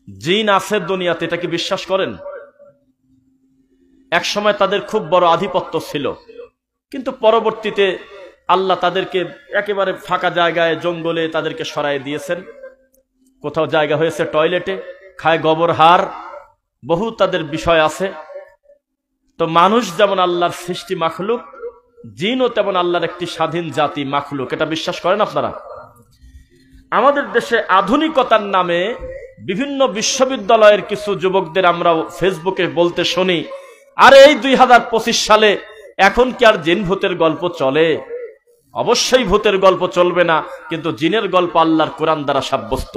জিন আছে দুনিয়াতে, এটা কি বিশ্বাস করেন? এক সময় তাদের খুব বড় আধিপত্য ছিল, কিন্তু পরবর্তীতে আল্লাহ তাদেরকে একেবারে ফাঁকা জায়গায় জঙ্গলে তাদেরকে সরাই দিয়েছেন। কোথাও জায়গা হয়েছে টয়লেটে, খায় গোবর হাড়, বহু তাদের বিষয় আছে। তো মানুষ যেমন আল্লাহর সৃষ্টি মাখলুক, জিনও তেমন আল্লাহর একটি স্বাধীন জাতি মাখলুক। এটা বিশ্বাস করেন আপনারা? আমাদের দেশে আধুনিকতার নামে বিভিন্ন বিশ্ববিদ্যালয়ের কিছু যুবকদের আমরা ফেসবুকে বলতে শুনি, আরে এই 2025 সালে এখন কি আর জিন ভূতের গল্প চলে? অবশ্যই ভূতের গল্প চলবে না, কিন্তু জিনের গল্প আল্লাহর কোরআন দ্বারা সাব্যস্ত।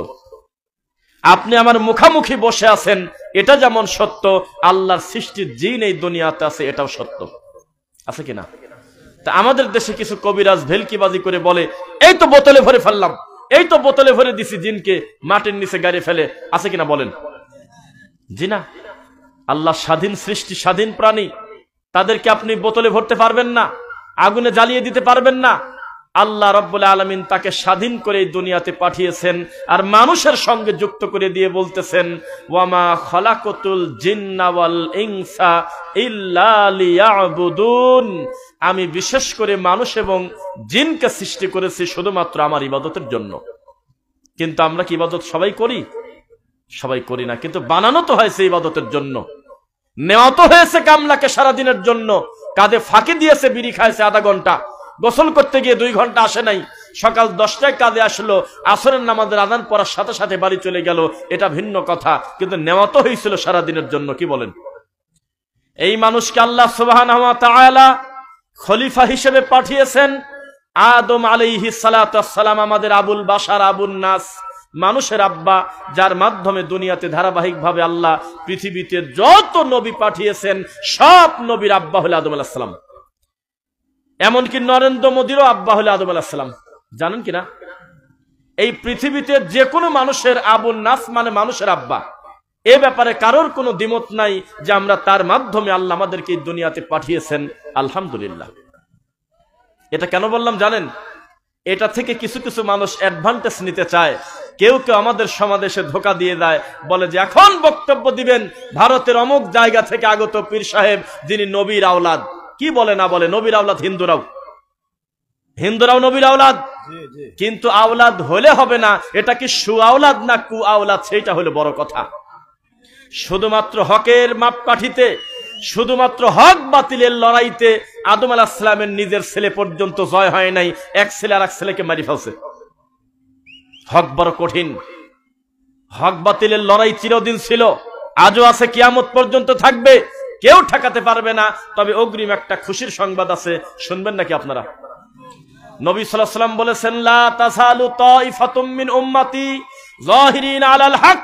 আপনি আমার মুখামুখি বসে আছেন, এটা যেমন সত্য, আল্লাহর সৃষ্টির জিন এই দুনিয়াতে আছে, এটাও সত্য। আছে কিনা? তা আমাদের দেশে কিছু কবিরাজ ভেলকিবাজি করে বলে, এই তো বোতলে ভরে ফেললাম, এই তো বোতলে ভরে দিছি জিনকে, মাটির নিচে গাড়ি ফেলে। আছে কিনা বলেন? জি না। আল্লাহ স্বাধীন সৃষ্টি, স্বাধীন প্রাণী, তাদেরকে আপনি বোতলে ভরতে পারবেন না, আগুনে জ্বালিয়ে দিতে পারবেন না। আল্লাহ রাব্বুল আলামিন তাকে স্বাধীন করে এই দুনিয়াতে পাঠিয়েছেন, আর মানুষের সঙ্গে যুক্ত করে দিয়ে বলতেছেন, ওয়ামা খালাকাতুল জিন্না ওয়াল ইনসা ইল্লা লিয়াবুদুন, আমি বিশেষ করে মানুষ এবং জিনকে সৃষ্টি করেছি শুধুমাত্র আমার ইবাদতের জন্য। কিন্তু আমরা কি ইবাদত সবাই করি? সবাই করি না, কিন্তু বানানো তো হয়েছে ইবাদতের জন্য। নেওয়া তো হয়েছে কামলাকে সারাদিনের জন্য, কাঁধে ফাঁকি দিয়েছে, বিড়ি খাইছে আধা ঘন্টা, গোসল করতে গিয়ে 2 ঘন্টা আসে নাই, সকাল 10টায় কাঁধে আসলো, আসরের নামাজের আযান পড়ার সাথে সাথে বাড়ি চলে গেল, এটা ভিন্ন কথা, কিন্তু নেওয়া তো হয়েছিল সারাদিনের জন্য। কি বলেন? এই মানুষকে আল্লাহ সুবহানাহু ওয়া তাআলা খলিফা হিসেবে পাঠিয়েছেন। আদম আলাইহিস সালাতু ওয়াস সালাম আমাদের আবুল বাশার, আবুন নাস, মানুষের আব্বা, যার মাধ্যমে দুনিয়াতে ধারাবাহিকভাবে আল্লাহ পৃথিবীতে যত নবী পাঠিয়েছেন সব নবীর আব্বা হলো আদম আলাইহিস সালাম। এমনকি নরেন্দ্র মোদীরও আব্বা হলো আদম আলাইহিস সালাম। জানেন কিনা? এই পৃথিবীতে যে কোনো মানুষের আবুন নাস মানে মানুষের আব্বা। এ ব্যাপারে কারোর কোনো দ্বিমত নাই যে আমরা তার মাধ্যমে আল্লাহ আমাদেরকে এই দুনিয়াতে পাঠিয়েছেন। আলহামদুলিল্লাহ। এটা কেন বললাম জানেন? এটা থেকে কিছু কিছু মানুষ অ্যাডভান্টেজ নিতে চায়। কেউ কেউ আমাদের সমাজে ধোঁকা দিয়ে দেয়, বলে যে এখন বক্তব্য দিবেন ভারতের অমুক জায়গা থেকে আগত পীর সাহেব, যিনি নবীর আওলাদ। কি বলে না বলে, নবীর আওলাদ হিন্দুরাও নবীর আওলাদ, কিন্তু আওলাদ হলে হবে না, এটা কি সু আওলাদ না কু আওলাদ, সেইটা হলো বড় কথা। শুধুমাত্র হকের মাপকাঠিতে, শুধুমাত্র হক বাতিলের লড়াইতে আদম আলাইহিস সালামের নিজের ছেলে পর্যন্ত জয় হয় নাই, এক ছেলে আর এক ছেলেকে মারি ফেলছে। হক বড় কঠিন। হক বাতিলের লড়াই চিরদিন ছিল, আজও আছে, কিয়ামত পর্যন্ত থাকবে, কেউ ঠেকাতে পারবে না। তবে অগ্রিম একটা খুশির সংবাদ আছে, শুনবেন নাকি আপনারা? নবী সাল্লাল্লাহু আলাইহি ওয়াসাল্লাম বলেছেন, লা তাসালু তাইফাতুম মিন উম্মতি যাহিরিন আলাল হক,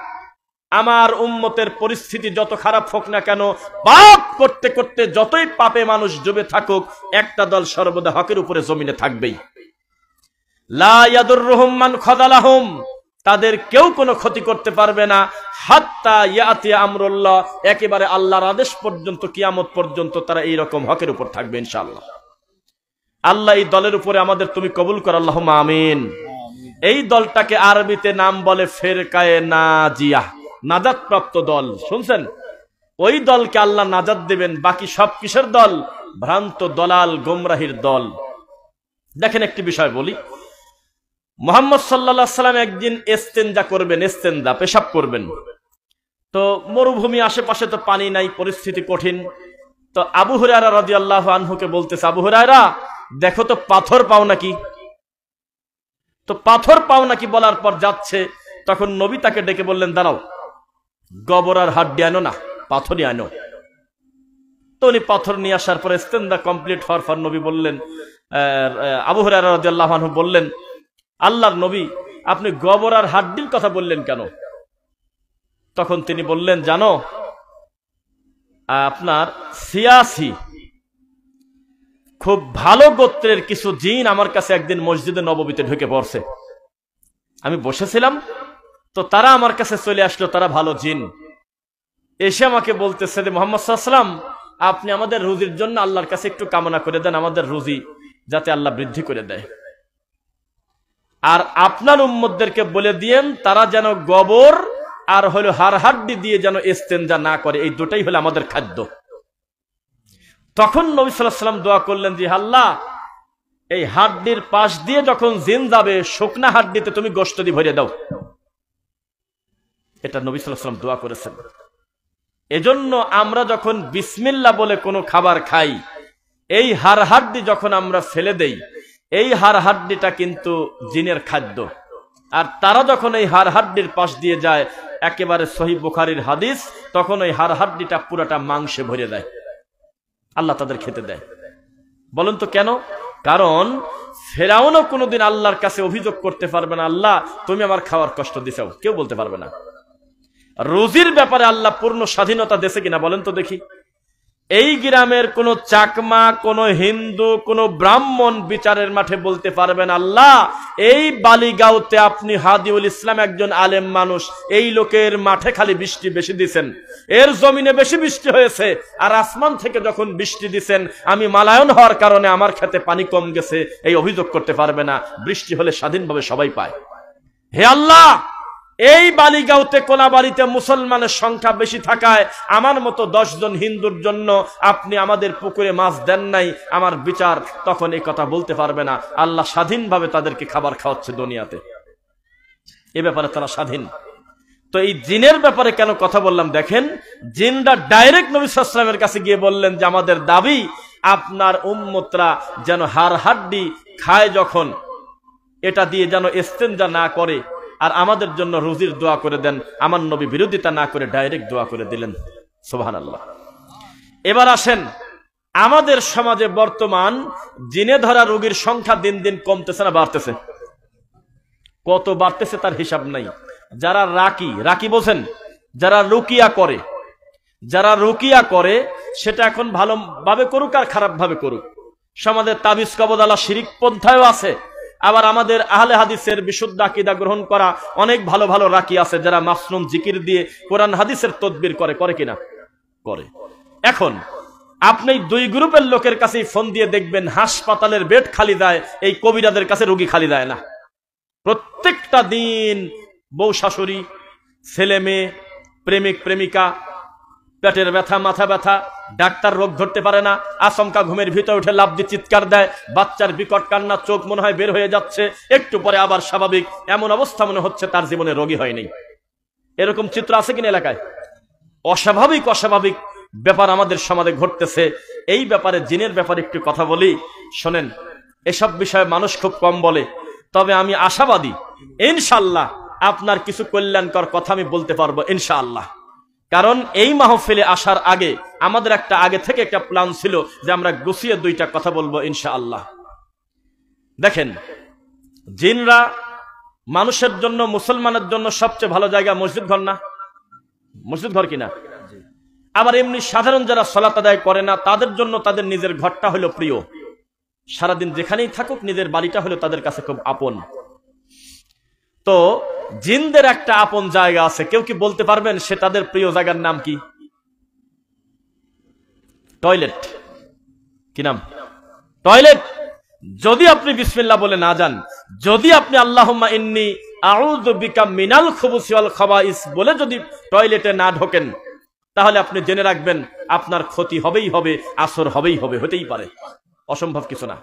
আমার উম্মতের পরিস্থিতি যত খারাপ হোক না কেন, পাপ করতে করতে যতই পাপে মানুষ ডুবে থাকুক, একটা দল সর্বদা হকের উপরে জমিনে থাকবেই। লা ইয়াদুররুহুম মান খাযালাহুম, তাদের কেউ কোনো ক্ষতি করতে পারবে না, হাত্তা ইয়াতি আমরুল্লাহ, একেবারে আল্লাহর আদেশ পর্যন্ত, কিয়ামত পর্যন্ত তারা এই রকম হকের উপর থাকবে ইনশাআল্লাহ। আল্লাহ এই দলের উপরে আমাদের তুমি কবুল কর, আল্লাহুম্মা আমিন। এই দলটাকে আরবিতে নাম বলে ফেরকায়ে নাজিয়া, নাজাত প্রাপ্ত দল। শুনছেন? ওই দলকে আল্লাহ নাজাত দেবেন, বাকি সব কিসের দল? ভ্রান্ত দলাল গোমরাহির দল। দেখেন একটি বিষয় বলি, মুহাম্মদ সাল্লাল্লাহু আলাইহি সাল্লাম একদিন ইস্তেনজা করবেন, ইস্তেনজা পেশাব করবেন। তো মরুভূমি, আশেপাশে তো পানি নাই, পরিস্থিতি কঠিন। তো আবু হুরায়রা রাদিয়াল্লাহু আনহুকে বলতেছে, আবু হুরায়রা দেখো তো পাথর পাও নাকি। তো পাথর পাও নাকি বলার পর যাচ্ছে, তখন নবী তাকে ডেকে বললেন, দাঁড়াও, গোবর আর হাড্ডি আনো না, পাথরই আনো। তো উনি পাথর নিয়ে আসার পর ইস্তেনজা কমপ্লিট হওয়ার পর নবী বললেন, আবু হুরায়রা রাদিয়াল্লাহু আনহু বললেন, আল্লাহর নবী, আপনি গোবর আর হাড্ডির কথা বললেন কেন? তখন তিনি বললেন, জানো, আপনার সিয়াসি খুব ভালো গোত্রের কিছু জিন আমার কাছে একদিন মসজিদে নববীতে ঢুকে পড়ছে। আমি বসেছিলাম, তো তারা আমার কাছে চলে আসলো, তারা ভালো জিন। এসে আমাকে বলতেছে যে মুহাম্মদ সাল্লাল্লাহু আলাইহি ওয়াসাল্লাম, আপনি আমাদের রুজির জন্য আল্লাহর কাছে একটু কামনা করে দেন, আমাদের রুজি যাতে আল্লাহ বৃদ্ধি করে দেয়। আর আপনার উম্মতদেরকে বলে দিয়েন তারা যেন গোবর আর হলো হাড় হাড্ডি দিয়ে যেন ইস্তেঞ্জা না করে, এই দুটাই হলো আমাদের খাদ্য। তখন নবী সাল্লাল্লাহু আলাইহি ওয়াসাল্লাম দোয়া করলেন যে আল্লাহ, এই হাড্ডির পাশ দিয়ে যখন জিন যাবে, শুকনা হাড্ডিতে তুমি গোশত দিয়ে ভরে দাও। এটা নবী সাল্লাল্লাহু আলাইহি ওয়াসাল্লাম দোয়া করেছেন। এজন্য আমরা যখন বিসমিল্লাহ বলে কোনো খাবার খাই, এই হাড় হাড্ডি যখন আমরা ফেলে দেই, এই হাড় হাড্ডিটা কিন্তু জিনের খাদ্য। আর তারা যখন এই হাড় হাড্ডির পাশ দিয়ে যায়, একেবারে সহিহ বুখারীর হাদিস, তখন ওই হাড় হাড্ডিটা পুরাটা মাংসে ভরে দেয়, আল্লাহ তাদের খেতে দেয়। বলুন তো কেন? কারণ ফেরাউনও কোনোদিন আল্লাহর কাছে অভিযোগ করতে পারবে না, আল্লাহ তুমি আমার খাওয়ার কষ্ট দিছাও, কেউ বলতে পারবে না। রুজির ব্যাপারে আল্লাহ পূর্ণ স্বাধীনতা দিয়েছে কিনা বলেন তো দেখি। এই গ্রামের কোন চাকমা, কোন হিন্দু, কোন ব্রাহ্মণ বিচারের মাঠে বলতে পারবেন আল্লাহ এই বালিগাঁওতে আপনি হাদিউল ইসলাম একজন আলেম মানুষ, এই লোকের মাঠে খালি বৃষ্টি বেশি দিছেন, এর জমিনে বেশি বৃষ্টি হয়েছে, আর আসমান থেকে যখন বৃষ্টি দিছেন আমি মালায়ন হওয়ার কারণে আমার খেতে পানি কম গেছে, এই অভিযোগ করতে পারবে না। বৃষ্টি হলে স্বাধীনভাবে সবাই পায়। হে আল্লাহ, এই বালিগাঁওতে কোলাবাড়িতে মুসলমানের সংখ্যা বেশি থাকায় আমার মতো 10 জন হিন্দুর জন্য আপনি আমাদের পুকুরে মাছ দেন নাই, আমার বিচার তখন এই কথা বলতে পারবে না। আল্লাহ স্বাধীনভাবে তাদেরকে খাবার খাওয়াচ্ছে দুনিয়াতে, এ ব্যাপারে তারা স্বাধীন। তো এই জিনের ব্যাপারে কেন কথা বললাম দেখেন, জিনরা ডাইরেক্ট নবী সাল্লাল্লাহু আলাইহি ওয়াসাল্লামের কাছে গিয়ে বললেন যে আমাদের দাবি আপনার উম্মতরা যেন হাড় হাড্ডি খায় যখন, এটা দিয়ে যেন ইস্তেঞ্জা না করে, আর আমাদের জন্য রুজির দোয়া করে দেন। আমার নবী বিরোধিতা না করে ডাইরেক্ট দোয়া করে দিলেন। সুবহানাল্লাহ। এবার আসেন, আমাদের সমাজে বর্তমান জিনে ধরা রোগীর সংখ্যা দিন দিন কমতেছে না বাড়তেছে? কত বাড়তেছে তার হিসাব নাই। যারা রাকি বোঝেন, যারা রুকিয়া করে, যারা রুকিয়া করে সেটা এখন ভালোভাবে করুক আর খারাপ ভাবে করুক। সমাজের তাবিজ কবদালা শিরিক পন্থায়ও আছে, আবার আমাদের আহলে হাদিসের বিশুদ্ধ আকীদা গ্রহণ করা অনেক ভালো ভালো রাকি আছে যারা মাসনুন জিকির দিয়ে কোরআন হাদিসের তদবির করে কিনা? করে। এখন আপনি দুই গ্রুপের লোকের কাছে ফোন দিয়ে দেখবেন হাসপাতালের বেড খালি দেয়, এই কবিরাদের কাছে রোগী খালি দেয় না। প্রত্যেকটা দিন বউ শাশুড়ি, ছেলে মেয়ে, প্রেমিক প্রেমিকা, পেটের ব্যথা, মাথা ব্যথা, ডাক্তার রোগ ধরতে পারে না, আচমকা ঘুমের ভিতরে উঠে লাফ দিয়ে চিৎকার দেয়, বাচ্চার বিকট কান্না, চোখ মনে হয় বের হয়ে যাচ্ছে, একটু পরে আবার স্বাভাবিক, এমন অবস্থা মনে হচ্ছে তার জীবনে রোগী হয়নি। এরকম চিত্র আছে কিনা এলাকায়? অস্বাভাবিক ব্যাপার আমাদের সমাজে ঘটতেছে। এই ব্যাপারে, জিনের ব্যাপারে একটু কথা বলি, শোনেন। এসব বিষয়ে মানুষ খুব কম বলে, তবে আমি আশাবাদী ইনশাআল্লাহ আপনার কিছু কল্যাণকর কথা আমি বলতে পারবো ইনশাআল্লাহ। কারণ এই মাহফিলে আসার আগে আমাদের আগে থেকে একটা প্ল্যান ছিল যে আমরা গুছিয়ে 2টা কথা বলবো ইনশাআল্লাহ। দেখেন, জিনরা মানুষের জন্য, মুসলমানের জন্য সবচেয়ে ভালো জায়গা মসজিদ ঘর না? মসজিদ ঘর কিনা? আবার এমনি সাধারণ যারা সালাত আদায় করে না তাদের জন্য তাদের নিজের ঘরটা হলো প্রিয়। সারাদিন যেখানেই থাকুক নিজের বাড়িটা হলো তাদের কাছে খুব আপন। তো জিনদের একটা আপন জায়গা আছে, কেউ কি বলতে পারবেন সে তাদের প্রিয় জায়গার নাম কি? টয়লেট। কি নাম? টয়লেট। যদি আপনি বিসমিল্লাহ বলে না যান, যদি আপনি আল্লাহুম্মা ইন্নী আউযু বিকা মিনাল খুবুসি ওয়াল খাবাইস বলে যদি টয়লেটে না ঢোকেন, তাহলে আপনি জেনে রাখবেন আপনার ক্ষতি হবেই হবে, আসর হবেই হবে, হতেই পারে, অসম্ভব কিছু না।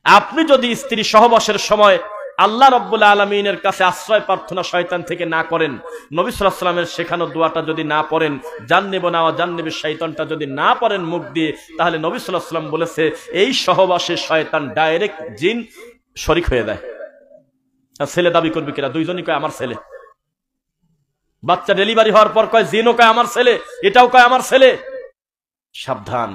আপনি যদি স্ত্রী সহবাসের সময় আল্লাহ রাব্বুল আলামিনের কাছে আশ্রয় প্রার্থনা শয়তান থেকে না করেন, নবী সাল্লাল্লাহু আলাইহি ওয়াসাল্লামের শেখানো দোয়াটা যদি না পড়েন, জান্নিব না ওয়া জান্নিবিশ শাইতানটা যদি না পড়েন মুখ দিয়ে, তাহলে নবী সাল্লাল্লাহু আলাইহি ওয়াসাল্লাম বলেছে এই সহবাসে শয়তান ডাইরেক্ট জিন শরীক হয়ে যায়। ছেলে দাবি করবে কিনা? দুইজনই কয় আমার ছেলে। বাচ্চা ডেলিভারি হওয়ার পর কয় জিনও কয় আমার ছেলে, এটাও কয় আমার ছেলে। সাবধান,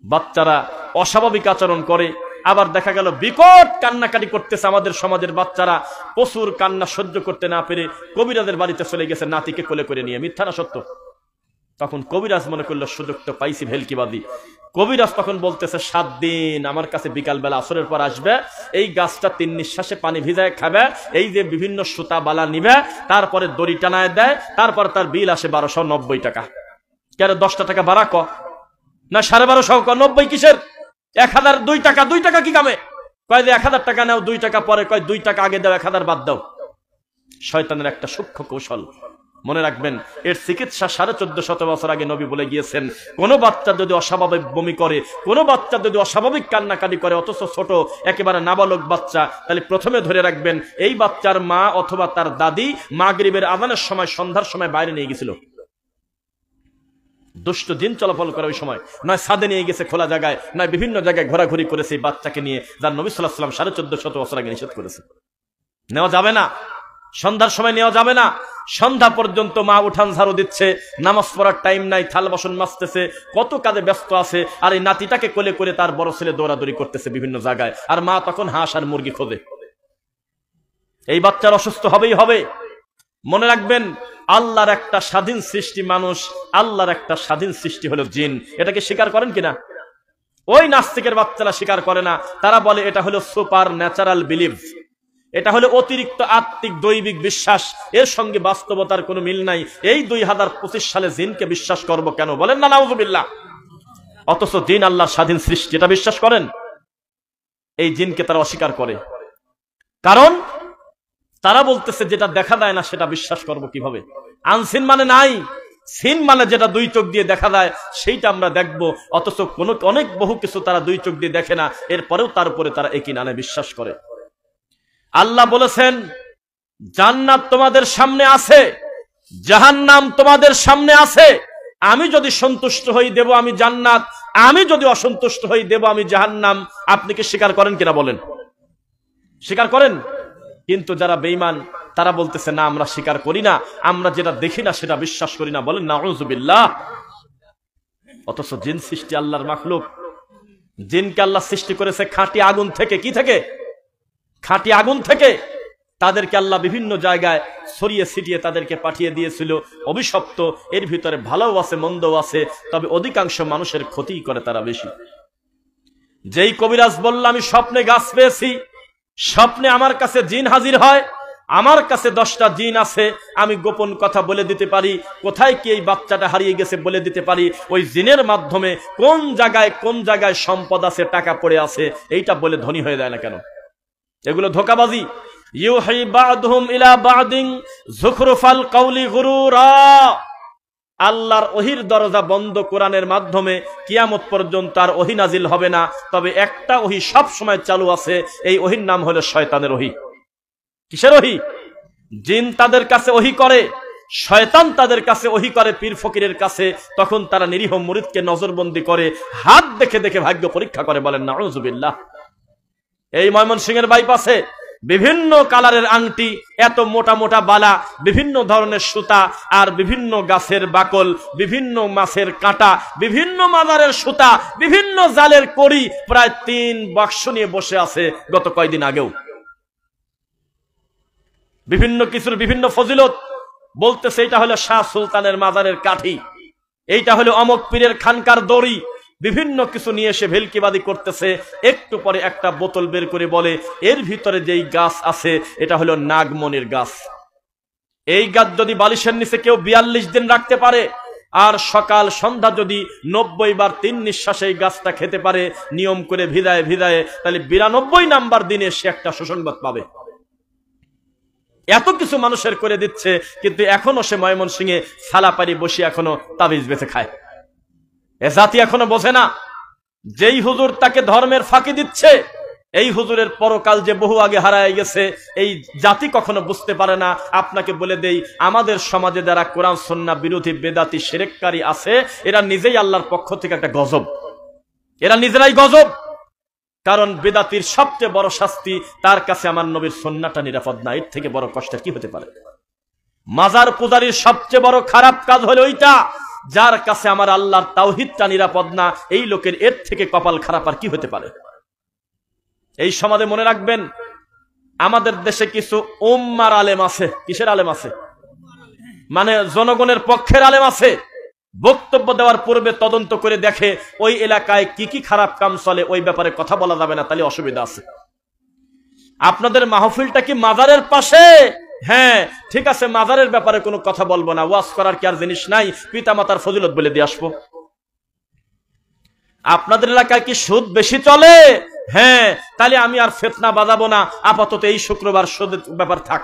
বাচ্চারা অস্বাভাবিক আচরণ করে, আবার দেখা গেল বিকট কান্নাকাটি করতেছে। আমাদের সমাজের বাচ্চারা প্রচুর কান্না সহ্য করতে না পেরে কবিরাজের বাড়িতে চলে গেছে নাতিকে কোলে করে নিয়ে। মিথ্যা না সত্য? তখন কবিরাজ মনে করলো সুযোগ তো পাইছি ভেলকিবাদী। কবিরাজ তখন বলতেছে 7 দিন আমার কাছে বিকাল বেলা আসরের পর আসবে, এই গাছটা 3 নিঃশ্বাসে পানি ভিজায় খাবে, এই যে বিভিন্ন সুতা বালা নিবে, তারপরে দড়ি টানায় দেয়, তারপর তার বিল আসে 1290 টাকা। কেন 10 টাকা বাড়া ক না 1250 ক? 90 কিসের? 1002 টাকা। 2 টাকা কি কামে? কয় যে 1000 টাকা নাও, 2 টাকা পরে, কয় 2 টাকা আগে দাও, 1000 বাদ দাও। শয়তানের একটা সূক্ষ্ম কৌশল, মনে রাখবেন। এর চিকিৎসা 1450 বছর আগে নবী বলে গিয়েছেন, কোন বাচ্চা যদি অস্বাভাবিক বমি করে, কোন বাচ্চা যদি অস্বাভাবিক কান্নাকাটি করে, অথচ ছোট একেবারে নাবালক বাচ্চা, তাহলে প্রথমে ধরে রাখবেন এই বাচ্চার মা অথবা তার দাদি মাগরিবের আযানের সময়, সন্ধ্যার সময় বাইরে নিয়ে গেছিল। দুষ্ট জিন চলাফল করে ওই সময়, নয় ছাদে নিয়ে গেছে খোলা জায়গায়, নয় বিভিন্ন জায়গায় ঘোরাঘুরি করেছে এই বাচ্চাকে নিয়ে, যার নবী সাল্লাল্লাহু আলাইহি ওয়াসাল্লাম 1450 বছর আগে নিষেধ করেছে। নেওয়া যাবে না, সন্ধ্যার সময় নেওয়া যাবে না। সন্ধ্যা পর্যন্ত মা উঠান ঝাড়ু দিচ্ছে, নামাজ পড়ার টাইম নাই, থাল বাসন মাজতেছে, কত কাজে ব্যস্ত আছে, আর এই নাতিটাকে কোলে করে তার বড় ছেলে দৌড়াদৌড়ি করতেছে বিভিন্ন জায়গায়, আর মা তখন হাঁস আর মুরগি খোঁজে। এই বাচ্চার অসুস্থ হবেই হবে। মনে রাখবেন, আল্লাহর একটা স্বাধীন সৃষ্টি মানুষ, আল্লাহর একটা স্বাধীন সৃষ্টি হলো জিন। এটাকে স্বীকার করেন কিনা? ওই নাস্তিকের বাচ্চারা স্বীকার করে না, তারা বলে এটা হলো সুপার ন্যাচারাল বিলিভ, এটা হলো অতিরিক্ত আত্মিক দৈবিক বিশ্বাস, এর সঙ্গে বাস্তবতার কোনো মিল নাই। এই 2025 সালে জিনকে বিশ্বাস করব কেন? বলেন না নাউযুবিল্লাহ। অথচ জিন আল্লাহর স্বাধীন সৃষ্টি, এটা বিশ্বাস করেন? এই জিনকে তারা অস্বীকার করে, কারণ তারা বলতেছে যেটা দেখা যায় না সেটা বিশ্বাস করব কিভাবে? আনসিন মানে নাই, সিন মানে যেটা দুই চোখ দিয়ে দেখা যায় সেইটা আমরা দেখব। অথচ অনেক বহু কিছু তারা দুই চোখ দিয়ে দেখে না, এরপরেও তার উপরে তারা একই নামে বিশ্বাস করে। আল্লাহ বলেছেন, জান্নাত তোমাদের সামনে আছে, জাহান্নাম তোমাদের সামনে আছে। আমি যদি সন্তুষ্ট হই দেব আমি জান্নাত, আমি যদি অসন্তুষ্ট হই দেব আমি জাহান্নাম। আপনি কি স্বীকার করেন কিনা বলেন? স্বীকার করেন? কিন্তু যারা বেঈমান তারা বলতেছে না, আমরা স্বীকার করি না, আমরা যেটা দেখি না সেটা বিশ্বাস করি না। বলেন নাউযুবিল্লাহ। অথচ জিন সৃষ্টি আল্লাহর মাখলুক। জিনকে আল্লাহ সৃষ্টি করেছে খাঁটি আগুন থেকে। কি থেকে? খাঁটি আগুন থেকে। তাদেরকে আল্লাহ বিভিন্ন জায়গায় ছড়িয়ে ছিটিয়ে তাদেরকে পাঠিয়ে দিয়েছিল অভিশপ্ত। এর ভিতরে ভালোও আছে মন্দও আছে, তবে অধিকাংশ মানুষের ক্ষতি করে তারা বেশি। যেই কবিরাজ বলল আমি স্বপ্নে গাছ পেয়েছি, স্বপ্নে আমার কাছে জিন হাজির হয়, আমার কাছে 10টা জিন আছে, আমি গোপন কথা বলে দিতে পারি, কোথায় কি এই বাচ্চাটা হারিয়ে গেছে বলে দিতে পারি, ওই জিনের মাধ্যমে কোন জায়গায় সম্পদ আছে, টাকা পড়ে আছে, এইটা বলে ধনী হয়ে যায় না কেন? এগুলো ধোঁকাবাজি। ইউহি বা'দুহুম ইলা বা'দিন যুখরুফাল কাওলি গুরুরা। আল্লাহর ওহির দরজা বন্ধ কোরআনের মাধ্যমে কিয়ামত পর্যন্ত আর ওহী নাজিল হবে না, তবে একটা ওহী সব সময় চালু আছে, এই ওহীর নাম হলো শয়তানের ওহী। কিসের ওহী? জিন তাদের কাছে ওহী করে, শয়তান তাদের কাছে ওহী করে পীর ফকিরের কাছে, তখন তারা নিরীহ মুরিদকে নজরবন্দি করে, হাত দেখে দেখে ভাগ্য পরীক্ষা করে। বলেন নাউযুবিল্লাহ। এই ময়মনসিংহের বাইপাসে বিভিন্ন কালারের আংটি, এত মোটা মোটা বালা, বিভিন্ন ধরনের সুতা, আর বিভিন্ন গাছের বাকল, বিভিন্ন মাছের কাঁটা, বিভিন্ন মাজারের সুতা, বিভিন্ন জালের কড়ি, প্রায় 3 বাক্স নিয়ে বসে আছে গত কয়েকদিন আগেও। বিভিন্ন কিছুর বিভিন্ন ফজিলত বলতেছে, এইটা হলো শাহ সুলতানের মাজারের কাঠি, এইটা হলো অমক পীরের খানকার দড়ি, বিভিন্ন কিছু নিয়ে এসে ভেলকিবাদী করতেছে। একটু পরে একটা বোতল বের করে বলে এর ভিতরে যেই গাছ আছে এটা হলো নাগমণির গাছ। এই গাছ যদি বালিশের নিচে কেউ 42 দিন রাখতে পারে, আর সকাল সন্ধ্যা যদি 90 বার 3 নিঃশ্বাসে এই গাছটা খেতে পারে নিয়ম করে ভিদায়ে ভিদায়ে, তাহলে 92 নাম্বার দিনে সে একটা সুসংবাদ পাবে। এত কিছু মানুষের করে দিচ্ছে, কিন্তু এখনো সে ময়মনসিংহে সালাপারি বসে এখনো তাবিজ বেঁচে খায়। এ জাতি এখনো বোঝে না, যেই হুজুর তাকে ধর্মের ফাঁকি দিচ্ছে, এই হুজুরের পরকাল যে বহু আগে হারায় গেছে, এই জাতি কখনো বুঝতে পারে না। আপনাকে বলে দেই, আমাদের সমাজে যারা কোরআন সুন্নাহ বিরোধী বেদাতি শিরককারী আছে, এরা নিজেই আল্লাহর পক্ষ থেকে একটা গজব, এরা নিজেরাই গজব। কারণ বেদাতির সবচেয়ে বড় শাস্তি, তার কাছে আমার নবীর সুন্নাহটা নিরাপদ না, এর থেকে বড় কষ্ট কি হতে পারে? মাজার পূজারীর সবচেয়ে বড় খারাপ কাজ হলো ওইটা, যার কাছে আমার আল্লাহর তাওহীদটা নিরাপদ না, এই লোকের এর থেকে কপাল খারাপ আর কি হতে পারে? এই সমাজে মনে রাখবেন, আমাদের দেশে কিছু উম্মার আলেম আছে। কিসের আলেম আছে? মানে জনগণের পক্ষের আলেম আছে। বক্তব্য দেওয়ার পূর্বে তদন্ত করে দেখে ওই এলাকায় কি কি খারাপ কাম চলে, ওই ব্যাপারে কথা বলা যাবে না, তাহলে অসুবিধা আছে। আপনাদের মাহফিলটা কি মাজারের পাশে? হ্যাঁ ঠিক আছে, মাজারের ব্যাপারে কোনো কথা বলবো না, ওয়াজ করার কি আর জিনিস নাই? পিতা মাতার ফজিলত বলে দিয়ে আসবো। আপনাদের এলাকায় কি সুদ বেশি চলে? হ্যাঁ, তাহলে আমি আর ফিতনা বাজাবো না, আপাতত এই শুক্রবার সুদের ব্যাপার থাক।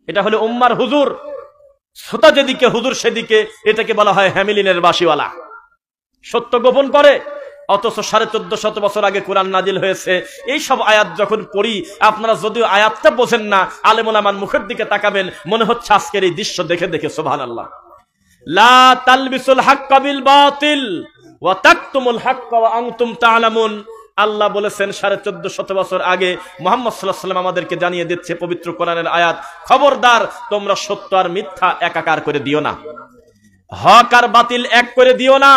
এটা হলো উম্মার হুজুর, শ্রোতা যেদিকে হুজুর সেদিকে। এটাকে বলা হয় হ্যামিলিনের বাসিওয়ালা। সত্য গোপন করে, অথচ 1450 বছর আগে কোরআন নাজিল হয়েছে। এই সব আয়াত যখন পড়ি, আপনারা যদিও আয়াতটা বোঝেন না, আলেম ওলামার মুখের দিকে তাকাবেন, মনে হচ্ছে আজকের এই দৃশ্য দেখে দেখে সুবহানাল্লাহ। লা তালবিসুল হাক্কা বিল বাতিল ওয়া তাকতুমুল হাক্কা ওয়া আনতুম তা'লামুন। আল্লাহ বলেছেন 1450 বছর আগে, মুহাম্মদ সাল্লাল্লাহু আলাইহি ওয়াসাল্লাম আমাদেরকে জানিয়ে দিচ্ছে পবিত্র কোরআনের আয়াত, খবরদার তোমরা সত্য আর মিথ্যা একাকার করে দিও না, হক আর বাতিল এক করে দিও না।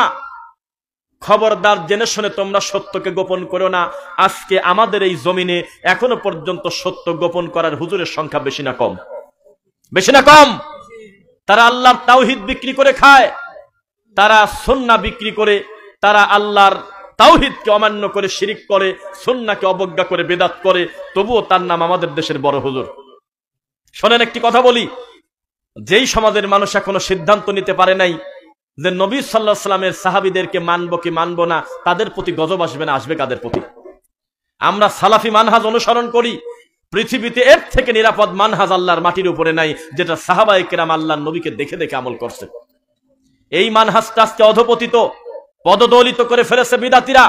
খবরদার জেনে শুনে তোমরা সত্যকে গোপন করো না। আজকে আমাদের এই জমিনে এখনো পর্যন্ত সত্য গোপন করার হুজুরের সংখ্যা বেশি না কম? বেশি না কম? তারা আল্লাহর তাওহীদ বিক্রি করে খায়, তারা সুন্নাহ বিক্রি করে, তারা আল্লাহর তাওহীদকে অমান্য করে শিরিক করে, সুন্নাহকে অবজ্ঞা করে বিদআত করে, তবুও তার নাম আমাদের দেশের বড় হুজুর। শোনেন একটি কথা বলি, যেই সমাজের মানুষ এখনো সিদ্ধান্ত নিতে পারে নাই যে নবী সাল্লাল্লাহু আলাইহি ওয়াসাল্লামের সাহাবীদেরকে মানবো কি মানবো না, তাদের প্রতি গজব আসবে না, আসবে কাদের প্রতি? আমরা সালাফি মানহাজ অনুসরণ করি। পৃথিবীতে এর থেকে নিরাপদ মানহাজ আল্লাহর মাটির উপরে নাই, যেটা সাহাবায়ে কেরাম আল্লাহর নবীকে দেখে দেখে আমল করছে। এই মানহাজটা আজকে অধপতিত, পদদলিত করে ফেলেছে বিদাতিরা।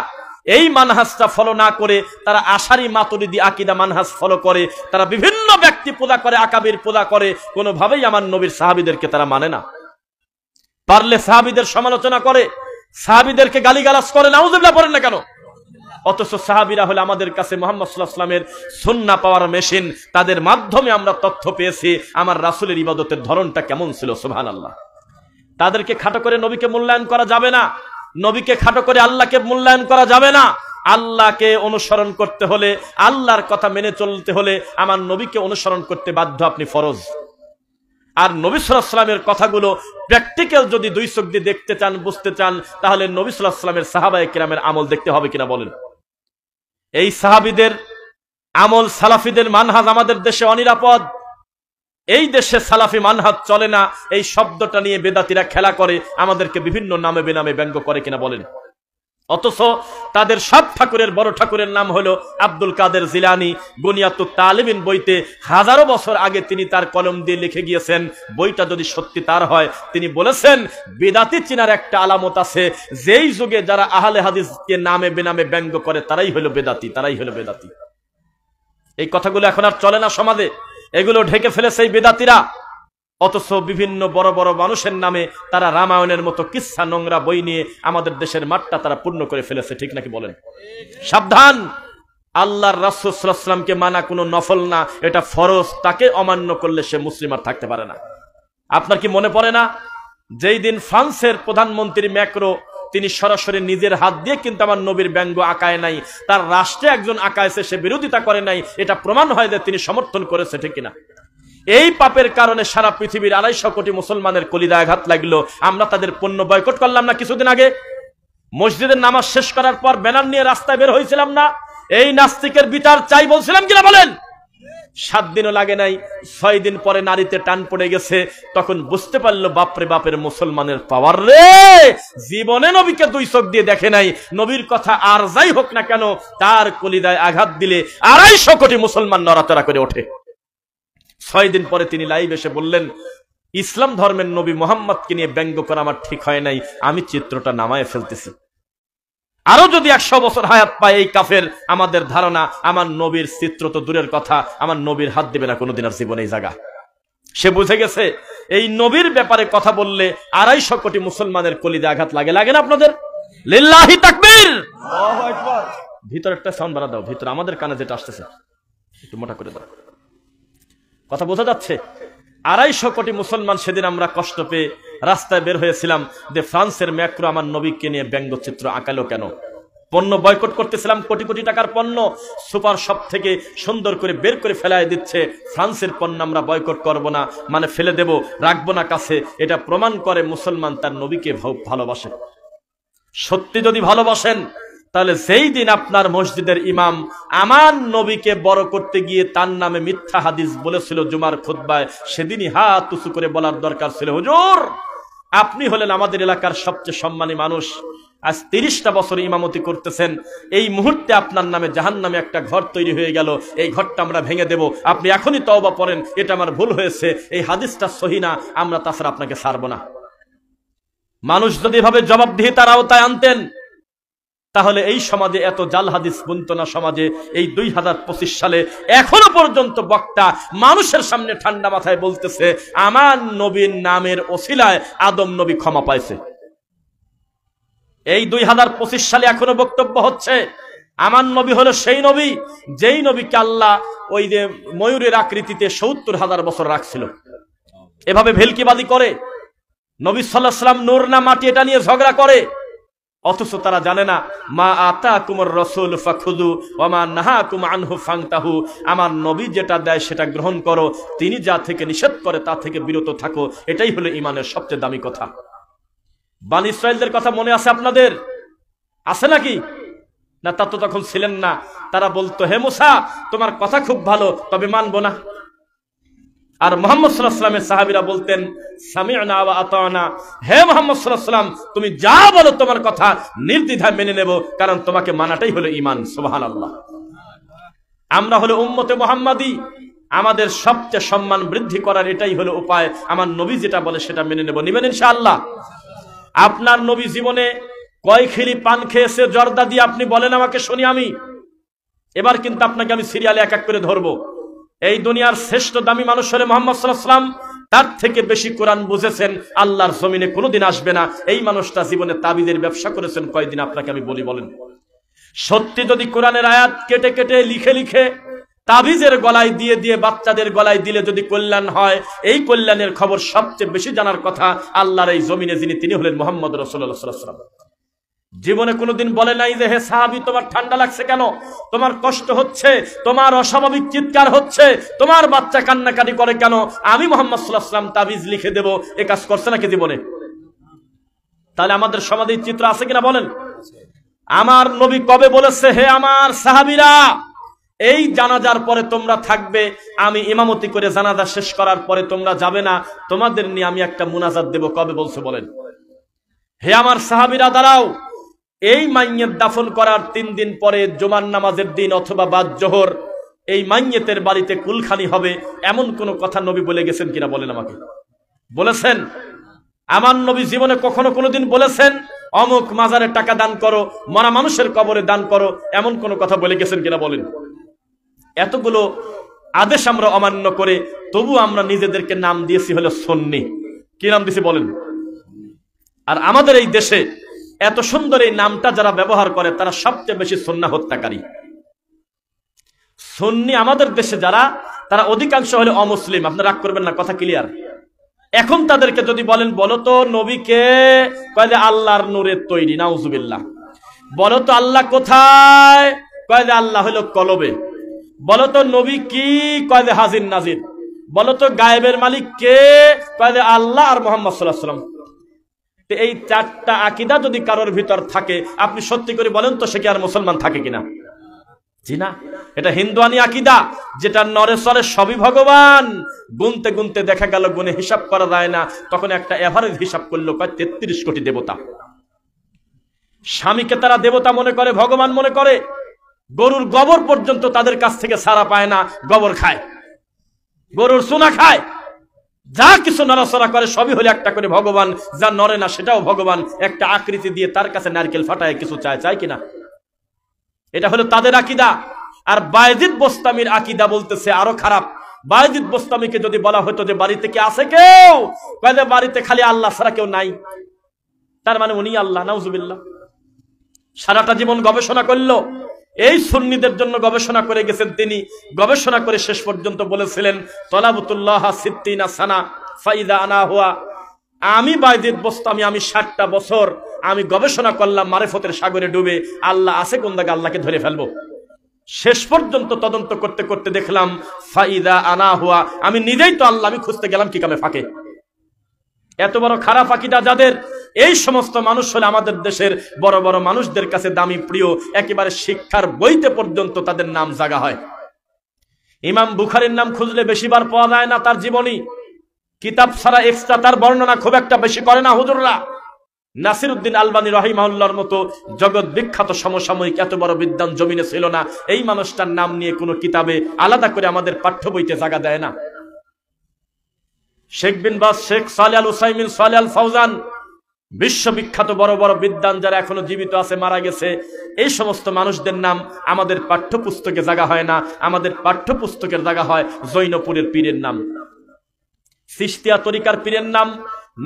এই মানহাজটা ফলো না করে তারা আশারি মাতুরিদি আকীদা মানহাজ ফলো করে, তারা বিভিন্ন ব্যক্তি পূজা করে, আকাবির পূজা করে, কোনোভাবেই আমার নবীর সাহাবীদেরকে তারা মানে না। পারলে সাহাবীদের সমালোচনা করে, সাহাবীদেরকে গালিগালাজ করে, নাউযুবিল্লাহ পড়েন না কেন? অথচ সাহাবীরা হলো আমাদের কাছে মুহাম্মদ সাল্লাল্লাহু আলাইহি ওয়াসাল্লামের সুন্নাহ পাওয়ার মেশিন। তাদের মাধ্যমে আমরা তথ্য পেয়েছি আমার রাসূলের ইবাদতের ধরনটা কেমন ছিল। সুবহানাল্লাহ। তাদেরকে খাটো করে নবীকে মূল্যায়ন করা যাবে না, নবীকে খাটো করে আল্লাহকে মূল্যায়ন করা যাবে না। আল্লাহকে অনুসরণ করতে হলে, আল্লাহর কথা মেনে চলতে হলে আমার নবীকে অনুসরণ করতে বাধ্য, আপনি ফরজ। আর নবী সাল্লাল্লাহু আলাইহি ওয়াসাল্লামের কথাগুলো প্র্যাকটিক্যাল যদি দুই চোখ দিয়ে দেখতে চান, বুঝতে চান, তাহলে নবী সাল্লাল্লাহু আলাইহি ওয়াসাল্লামের সাহাবায়ে কেরামের আমল দেখতে হবে কিনা বলেন? এই সাহাবীদের আমল, সালাফিদের মানহাজ আমাদের দেশে অনিরাপদ। এই দেশে সালাফি মানহাজ চলে না, এই শব্দটা নিয়ে বেদাতিরা খেলা করে, আমাদেরকে বিভিন্ন নামে বেনামে ব্যঙ্গ করে কিনা বলেন? অথচ তাদের সব ঠাকুরের বড় ঠাকুরের নাম হলো আব্দুল কাদের জিলানী। বুনিয়াতুত তালিবিন বইতে হাজারো বছর আগে তিনি তার কলম দিয়ে লিখে গিয়েছেন, বইটা যদি সত্যি তার হয়, তিনি বলেছেন বিদাতি চিনার একটা আলামত আছে, যেই যুগে যারা আহলে হাদিসকে নামে বেনামে ব্যঙ্গ করে তারাই হলো বেদাতি, তারাই হলো বেদাতি। এই কথাগুলো এখন আর চলে না সমাজে, এগুলো ঢেকে ফেলেছে এই বেদাতিরা। অথচ বিভিন্ন বড় বড় মানুষের নামে তারা রামায়ণের মতো কিচ্ছা নোংরা বই নিয়ে আমাদের দেশের মাঠটা তারা পূর্ণ করে ফেলেছে। ঠিক নাকি বলেন? সাবধান, আল্লাহর রাসূল সাল্লাল্লাহু আলাইহি ওয়াসাল্লামকে মানা কোনো নফল না, এটা ফরজ। তাকে অমান্য করলে সে মুসলিম আর থাকতে পারে না। আপনার কি মনে পড়ে না, যেই দিন ফ্রান্সের প্রধানমন্ত্রী ম্যাক্রো তিনি সরাসরি নিজের হাত দিয়ে কিন্তু আমার নবীর ব্যঙ্গ আঁকায় নাই, তার রাষ্ট্রে একজন আঁকায়ছে, সে বিরোধিতা করে নাই, এটা প্রমাণ হয় যে তিনি সমর্থন করেছে। ঠিক কিনা? এই পাপের কারণে সারা পৃথিবীর 250 কোটি মুসলমানের কলিজায় আঘাত লাগলো। আমরা তাদের পণ্য বয়কট করলাম না কিছুদিন আগে? মসজিদের নামাজ শেষ করার পর ব্যানার নিয়ে রাস্তায় বের হয়েছিলাম না? এই নাস্তিকের বিচার চাই বলছিলাম কিনা বলেন? 7 দিনও লাগে নাই, 6 দিন পরে নারীতে টান পড়ে গেছে, তখন বুঝতে পারলো বাপরে বাপের মুসলমানের পাওয়ার রে। জীবনে নবীকে 2 চোখ দিয়ে দেখে নাই, নবীর কথা আর যাই হোক না কেন, তার কলিজায় আঘাত দিলে 250 কোটি মুসলমান নড়াচড়া করে ওঠে। 6 দিন পরে তিনি লাইভ এসে বললেন, ইসলাম ধর্মের নবী মুহাম্মদকে নিয়ে ব্যঙ্গ করা আমার ঠিক হয় নাই, আমি চিত্রটা নামায় ফেলতেছি। আরো যদি 100 বছর হায়াত পায় এই কাফের, আমাদের ধারণা আমার নবীর চিত্র তো দূরের কথা, আমার নবীর হাত দেবে না কোনোদিন আর জীবনে এই জায়গা। সে বুঝে গেছে এই নবীর ব্যাপারে কথা বললে 250 কোটি মুসলমানের কলিজায় আঘাত লাগে। লাগে না আপনাদের? লিল্লাহি তাকবীর, আল্লাহু আকবার। ভিতরে একটা সাউন্ড বাড়া দাও, ভিতরে আমাদের কানে যেটা আসতেছে একটু মোটা করে দাও। কথা বোঝা যাচ্ছে? 250 কোটি মুসলমান সেদিন আমরা কষ্ট পেয়ে রাস্তায় বের হয়েছিলাম যে ফ্রান্সের ম্যাক্রো আমার নবীকে নিয়ে ব্যঙ্গচিত্র আঁকালো কেন? পণ্য বয়কট করতেছিলাম, কোটি কোটি টাকার পণ্য সুপার শপ থেকে সুন্দর করে বের করে ফেলায় দিচ্ছে। ফ্রান্সের পণ্য আমরা বয়কট করব না, মানে ফেলে দেব, রাখবো না কাছে। এটা প্রমাণ করে মুসলমান তার নবীকে ভালোবাসে। সত্যি যদি ভালোবাসেন, তাহলে সেই দিন আপনার মসজিদের ইমাম আমার নবীকে বড় করতে গিয়ে তার নামে মিথ্যা হাদিস বলেছিল জুমার খুতবায়, সেদিনই হাত উঁচু করে বলার দরকার ছিল, হুজুর আপনি হলেন আমাদের এলাকার সবচেয়ে সম্মানী মানুষ, আজ 30টা বছর ইমামতি করতেছেন, এই মুহূর্তে আপনার নামে জাহান্নামে একটা ঘর তৈরি হয়ে গেল, এই ঘরটা আমরা ভেঙে দেব, আপনি এখনই তওবা পড়েন, এটা আমার ভুল হয়েছে, এই হাদিসটা সহি না, আমরা তাছাড়া আপনাকে ছাড়ব না। মানুষ যদি এভাবে জবাবদিহিতার আওতায় আনতেন, তাহলে এই সমাজে এত জাল হাদিস বুনতো না। সমাজে এই 2025 সালে এখনো পর্যন্ত বক্তা মানুষের সামনে ঠান্ডা মাথায় বলতেছে, আমার নবীর নামের ওসিলায় আদম নবী ক্ষমা পাইছে। এই 2025 সালে এখনো বক্তব্য হচ্ছে, আমার নবী হলো সেই নবী যেই নবীকে আল্লাহ ওই যে ময়ূরের আকৃতিতে 70,000 বছর রাখছিল। এভাবে ভেলকিবাদী করে। নবী সাল্লাল্লাহু আলাইহি ওয়াসাল্লাম নূর না মাটি, এটা নিয়ে ঝগড়া করে। অথচ তারা জানে না, মা আতাকুমুর রাসূল ফাখুযু ওয়া মা নাহাকুম আনহু ফান্তাহু, আমার নবী যেটা দেয় সেটা গ্রহণ করো, তিনি যা থেকে নিষেধ করে তা থেকে বিরত থাকো। এটাই হলো ঈমানের সবচেয়ে দামি কথা। বনী ইসরাঈলদের কথা মনে আছে আপনাদের? আছে নাকি? না, তা তো তখন ছিলেন না। তারা বলতো, হে মুসা, তোমার কথা খুব ভালো, তবে মানবো না। আর মুহাম্মদ সাল্লাল্লাহু আলাইহি ওয়াসাল্লামের সাহাবীরা বলতেন, সামি'না ওয়া আতা'না, হে মুহাম্মদ সাল্লাল্লাহু আলাইহি ওয়াসাল্লাম, তুমি যা বলো তোমার কথা নির্দ্বিধায় মেনে নেব, কারণ তোমাকে মানাটাই হলো ঈমান। সুবহানাল্লাহ। আমরা হলো উম্মতে মুহাম্মাদি, আমাদের সবচেয়ে সম্মান বৃদ্ধি করার এটাই হলো উপায়, আমার নবী যেটা বলে সেটা মেনে নেব। নিবেন ইনশাআল্লাহ? আপনার নবী জীবনে কয় খিলি পান খেয়েছে জর্দা দিয়ে, আপনি বলেন আমাকে শুনি আমি। এবার কিন্তু আপনাকে আমি সিরিয়ালে এক এক করে ধরবো। এই দুনিয়ার শ্রেষ্ঠ দামি মানুষ হলে মুহাম্মদ সাল্লাল্লাহু আলাইহি ওয়াসাল্লাম, তার থেকে বেশি কোরআন বুঝেছেন আল্লাহর জমিনে কোনোদিন আসবে না। এই মানুষটা জীবনে তাবিজের ব্যবসা করেছেন কয়দিন, আপনাকে আমি বলি, বলেন। সত্যি যদি কোরআনের আয়াত কেটে কেটে লিখে লিখে তাবিজের গলায় দিয়ে দিয়ে বাচ্চাদের গলায় দিলে যদি কল্যাণ হয়, এই কল্যাণের খবর সবচেয়ে বেশি জানার কথা আল্লাহর এই জমিনে যিনি, তিনি হলেন মুহাম্মদ রাসূলুল্লাহ সাল্লাল্লাহু আলাইহি ওয়াসাল্লাম। জীবনে কোনোদিন বলে নাই যে, হে সাহাবী, তোমার ঠান্ডা লাগছে কেন, তোমার কষ্ট হচ্ছে, তোমার অস্বাভাবিক চিৎকার হচ্ছে, তোমার বাচ্চা কান্নাকাটি করে কেন, আমি মুহাম্মদ সাল্লাল্লাহু আলাইহি ওয়াসাল্লাম তাবিজ লিখে দেব, এ কাজ করছে নাকি জীবনে? তাহলে আমাদের সমাজে চিত্র আছে কিনা বলেন? আমার নবী কবে বলেছে, হে আমার সাহাবীরা, এই জানাজার পরে তোমরা থাকবে, আমি ইমামতি করে জানাজা শেষ করার পরে তোমরা যাবে না, তোমাদের নিয়ে আমি একটা মুনাজাত দেব। কবে বলছে বলেন? হে আমার সাহাবীরা দাঁড়াও, এই মাইয়্যিত দাফন করার 3 দিন পরে জুমার নামাজের দিন অথবা বাদ জোহর এই মাইয়্যিতের বাড়িতে কুলখানি হবে, এমন কোন কথা নবী বলে গেছেন কিনা বলেন আমাকে? বলেছেন? আমার নবী জীবনে কখনো কোনোদিন বলেছেন অমুক মাজারে টাকা দান করো, মরা মানুষের কবরে দান করো, এমন কোন কথা বলে গেছেন কিনা বলেন? এতগুলো আদেশ আমরা অমান্য করে তবু আমরা নিজেদেরকে নাম দিয়েছি হলো সুন্নি। কি নাম দিয়েছি বলেন? আর আমাদের এই দেশে এত সুন্দর এই নামটা যারা ব্যবহার করে তারা সবচেয়ে বেশি সুন্নাহ হত্যাকারী। সুন্নি আমাদের দেশে যারা, তারা অধিকাংশ হলে অমুসলিম। আপনি রাগ করবেন না, কথা ক্লিয়ার। এখন তাদেরকে যদি বলেন, বলো তো নবীকে, কয় যে আল্লাহর নূরের তৈরি, নাউজুবিল্লাহ। বলো তো আল্লাহ কোথায়, কয় যে আল্লাহ হলো কলবে। বলো তো নবী কি, কয় যে হাজির নাজির। বলো তো গায়েবের মালিক কে, কয় যে আল্লাহ আর মুহাম্মদ সাল্লাল্লাহু আলাইহি ওয়াসাল্লাম। এই 4টা আকীদা যদি কারোর ভিতর থাকে, আপনি সত্যি করে বলেন তো সে কি আর মুসলমান থাকে কিনা? জি না, এটা হিন্দুয়ানি আকীদা, যেটা নরে চরে সবই ভগবান। গুনতে গুনতে দেখা গেল গুনে হিসাব করা যায় না, তখন একটা এভারেজ হিসাব করলো, কয় 33 কোটি দেবতা। স্বামীকে তারা দেবতা মনে করে, ভগবান মনে করে। গরুর গোবর পর্যন্ত তাদের কাছ থেকে ছাড়া পায় না, গোবর খায়, গরুর চুনা খায়, যা কিছু নড়াচড়া করে সবই হলে একটা করে ভগবান, যা নড়ে না সেটাও ভগবান। একটা আকৃতি দিয়ে তার কাছে নারকেল ফাটায় কিছু চায় কিনা? এটা হলো তাদের আকীদা। আর বায়েজিদ বোস্তামির আকীদা বলতেছে আরো খারাপ। বায়েজিদ বোস্তামিকে যদি বলা হতো যে বাড়িতে কি আছে কেউ, কয় যে বাড়িতে খালি আল্লাহ ছাড়া কেউ নাই, তার মানে উনি আল্লাহ, নাউজুবিল্লাহ। সারাটা জীবন গবেষণা করলো, এই সুন্নিদের জন্য গবেষণা করে গেছেন তিনি। গবেষণা করে শেষ পর্যন্ত বলেছিলেন, তলাবুতুল্লাহ সিত্তিনা সানা ফাইদা আনা হুয়া। আমি বায়েজিদ বোস্তামি, আমি 60টা বছর আমি গবেষণা করলাম মারিফতের সাগরে ডুবে, আল্লাহ আছে কোন জায়গায়, আল্লাহকে ধরে ফেলবো। শেষ পর্যন্ত তদন্ত করতে করতে দেখলাম ফাইদা আনা হুয়া, আমি নিজেই তো আল্লাহ, আমি খুঁজতে গেলাম কি কামে ফাঁকে। এত বড় খারাপ আকীদা যাদের, এই সমস্ত মানুষ হলে আমাদের দেশের বড় বড় মানুষদের কাছে দামি, প্রিয়, একেবারে শিক্ষার বইতে পর্যন্ত তাদের নাম জাগা হয়। ইমাম বুখারীর নাম খুঁজলে বেশিবার পাওয়া যায় না তার জীবনী। কিতাব ছাড়া এক্সট্রা তার বর্ণনা খুব একটা বেশি করে না হুজুররা। নাসিরউদ্দিন আলবানী রাহিমাহুল্লাহর মতো জগৎ বিখ্যাত সমসাময়িক এত বড় বিদ্বান জমিনে ছিল না। এই মানুষটার নাম নিয়ে কোনো কিতাবে আলাদা করে আমাদের পাঠ্য বইতে জায়গা দেয় না। শেখ বিন বাজ, শেখ সালেহ আল উসাইমিন, সালেহ আল ফাউজান, বিশ্ববিখ্যাত বড় বড় বিদ্বান যারা এখনো জীবিত আছে, মারা গেছে, এই সমস্ত মানুষদের নাম আমাদের পাঠ্যপুস্তকে জায়গা হয় না। আমাদের পাঠ্যপুস্তকের জায়গা হয় জৈনপুরের পীরের নাম, চিশতিয়া তরিকার পীরের নাম,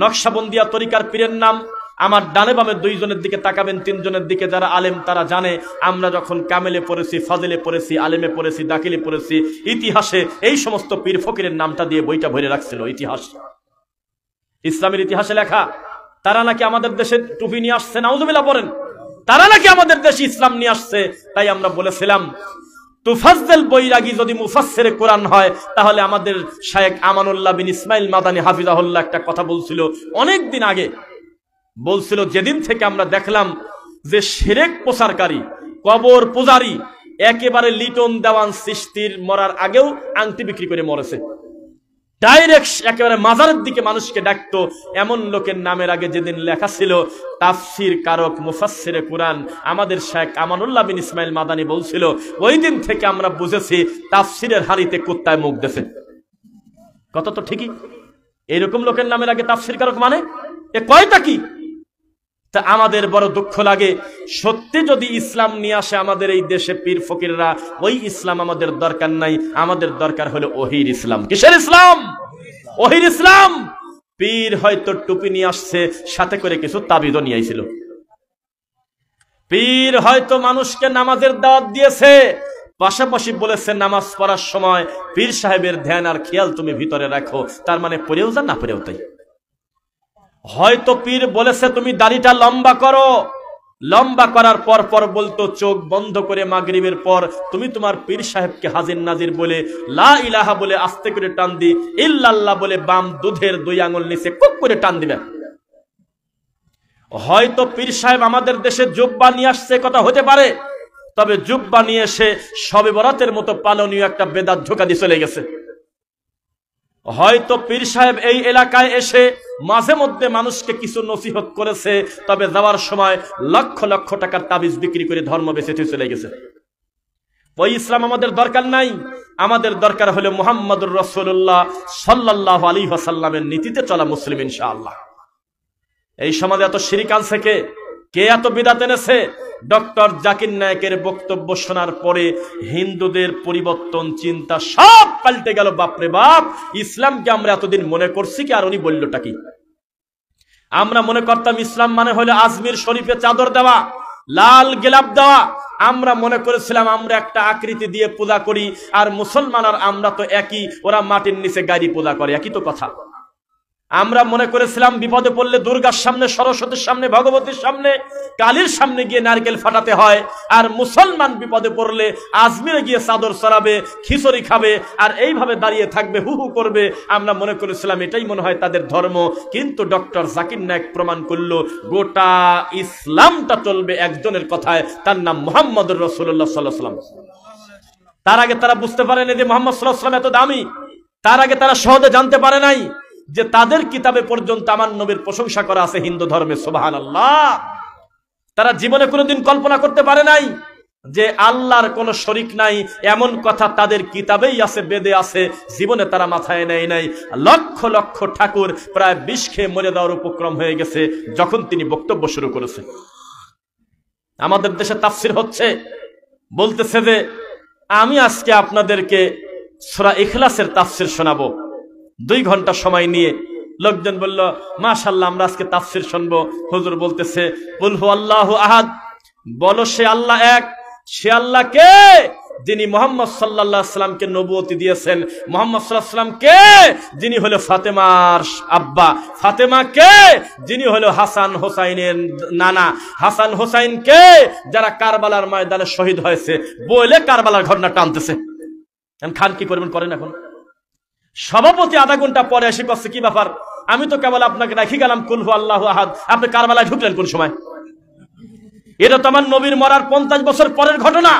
নকশবন্দিয়া তরিকার পীরের নাম। আমার ডানে বামে দুইজনের দিকে তাকাবেন, তিনজনের দিকে যারা আলেম তারা জানে আমরা যখন কামেলে পড়েছি, ফাজিলে পড়েছি, আলেমে পড়েছি, দাখিলে পড়েছি, ইতিহাসে এই সমস্ত পীর ফকিরের নামটা দিয়ে বইটা ভরে রাখছিল। ইতিহাস, ইসলামের ইতিহাসে লেখা। তারা নাকি আমাদের দেশে টুপি নিয়ে আসছে, নাউজুবিল্লাহ পড়েন, তারা নাকি আমাদের দেশে ইসলাম নিয়ে আসছে। তাই আমরা বলেছিলাম তুফাজ্জল বৈরাগী যদি মুফাসসিরে কোরআন হয় তাহলে আমাদের শায়েখ আমানুল্লাহ বিন ইসমাইল মাদানী হাফিজাহুল্লাহ একটা কথা বলছিল অনেক দিন আগে, বলছিল যেদিন থেকে আমরা দেখলাম যে শিরক প্রচারকারী, কবর পূজারী, একেবারে লিটন দেওয়ান চিশতির মরার আগেও আংটি বিক্রি করে মরেছে, ডাইরেক্ট একেবারে মাজারের দিকে মানুষকে ডাকতো, এমন লোকের নামের আগে যেদিন লেখা ছিল তাফসির কারক মুফাসসিরে কুরআন, আমাদের শায়েখ আমানুল্লাহ বিন ইসমাইল মাদানী বলছিল ওই দিন থেকে আমরা বুঝেছি তাফসিরের হাড়িতে কুত্তায় মুখ দেছে। কত তো ঠিকই, এরকম লোকের নামের আগে তাফসির কারক মানে এ কয়টা কি? তা আমাদের বড় দুঃখ লাগে, সত্যি যদি ইসলাম নিয়ে আসে আমাদের এই দেশে পীর ফকিররা, ওই ইসলাম আমাদের দরকার নাই। আমাদের দরকার হলো ওহির ইসলাম। কিসের ইসলাম? ওহির ইসলাম। পীর হয়তো টুপি নিয়ে আসছে, সাথে করে কিছু তাবিজও নিয়ে আইছিল। পীর হয়তো মানুষকে নামাজের দাওয়াত দিয়েছে, পাশাপাশি বলেছে নামাজ পড়ার সময় পীর সাহেবের ধ্যান আর খেয়াল তুমি ভিতরে রাখো, তার মানে পড়েও যা না পড়েও তাই। হয়তো পীর বলেছে তুমি দাড়িটা লম্বা করো, লম্বা করার পর পর বলতো চোখ বন্ধ করে মাগরিবের পর তুমি তোমার পীর সাহেবকে হাজির নাজির বলে লা ইলাহা বলে আস্তে করে টান দি, ইল্লাল্লাহ বলে বাম দুধের 2 আঙ্গুল নিচে কুক করে টান দিবে। হয়তো পীর সাহেব আমাদের দেশে জুব্বা নিয়ে আসছে, কথা হতে পারে, তবে জুব্বা নিয়ে এসে শবে বরাতের মতো পালনীয় একটা বেদাত ঢোকা দিয়ে চলে গেছে। হয়তো পীর সাহেব এই এলাকায় এসে মাঝে মধ্যে মানুষকে কিছু নসিহত করেছে, তবে যাওয়ার সময় লক্ষ লক্ষ টাকার তাবিজ বিক্রি করে ধর্ম বেঁচে চলে গেছে। ওই ইসলাম আমাদের দরকার নাই। আমাদের দরকার হলো মুহাম্মদুর রাসূলুল্লাহ সাল্লাল্লাহু আলাইহি ওয়াসাল্লামের নীতিতে চলা মুসলিম ইনশাআল্লাহ। এই সমাজে এত শিরক আছে কে এত বিদআত এনেছে? ডক্টর জাকির নায়েকের বক্তব্য শোনার পরে হিন্দুদের পরিবর্তন চিন্তা সব পাল্টে গেল। বাপরে বাপ, ইসলামকে আমরা এতদিন মনে করছি কি, আর উনি বললটা কি? আমরা মনে করতাম ইসলাম মানে হলো আজমির শরীফে চাদর দেওয়া, লাল গেলাপ দেওয়া। আমরা মনে করেছিলাম আমরা একটা আকৃতি দিয়ে পূজা করি, আর মুসলমান আর আমরা তো একই, ওরা মাটির নিচে গাড়ি পূজা করে, একই তো কথা। আমরা মনে করেছিলাম বিপদে পড়লে দুর্গার সামনে, সরস্বতীর সামনে, ভগবতীর সামনে, কালীর সামনে গিয়ে নারকেল ফাটাতে হয়, আর মুসলমান বিপদে পড়লে আজমিরে গিয়ে চাদর চড়াবে, খিচুড়ি খাবে, আর এইভাবে দাঁড়িয়ে থাকবে, হু হু করবে। আমরা মনে করেছিলাম এটাই মনে হয় তাদের ধর্ম। কিন্তু ডক্টর জাকির নায়েক প্রমাণ করলো গোটা ইসলামটা চলবে একজনের কথায়, তার নাম মুহাম্মদুর রাসূলুল্লাহ সাল্লাল্লাহু আলাইহি ওয়াসাল্লাম। তার আগে তারা বুঝতে পারেনি যে মুহাম্মদ সাল্লাল্লাহু আলাইহি ওয়াসাল্লাম এত দামি। তার আগে তারা সহজে জানতে পারে নাই যে তাদের কিতাবে পর্যন্ত আমার নবীর প্রশংসা করা আছে হিন্দু ধর্মে। সুবহানাল্লাহ। তারা জীবনে কোনোদিন কল্পনা করতে পারে নাই যে আল্লাহর কোনো শরীক নাই, এমন কথা তাদের কিতাবেই আছে, বেদে আছে, জীবনে তারা মাথায় নেয় নাই। লক্ষ লক্ষ ঠাকুর প্রায় বিষ খেয়ে মরে দেওয়ার উপক্রম হয়ে গেছে যখন তিনি বক্তব্য শুরু করেছে। আমাদের দেশে তাফসির হচ্ছে, বলতেছে যে আমি আজকে আপনাদেরকে সূরা ইখলাসের তাফসির শোনাবো 2 ঘন্টা সময় নিয়ে। লোকজন বলল মাশাআল্লাহ, আমরা আজকে তাফসির শুনবো। হুজুর বলতেছে কুল হু আল্লাহু আহাদ, বলো সে আল্লাহ এক। সে আল্লাহ কে? যিনি মুহাম্মদ সাল্লাল্লাহু আলাইহি সাল্লামকে নবুয়তি দিয়েছেন। মুহাম্মদ সাল্লাল্লাহু আলাইহি সাল্লাম কে? যিনি হলো ফাতেমার আব্বা। ফাতেমা কে? যিনি হলো হাসান হোসাইনের নানা। হাসান হোসাইন কে? যারা কারবালার ময়দানে শহীদ হয়েছে। বলে কারবালার ঘটনা টানতেছে। খান কি করবেন করেন। এখন সভাপতি আধা ঘন্টা পরে এসে করছে কি ব্যাপার, আমি তো কেবল আপনাকে রাখি গেলাম কুল হু আল্লাহু আহাদ, আপনি কারবালায় ঢুকলেন কোন সময়? এটা তো আমার নবীর মরার 50 বছর পরের ঘটনা।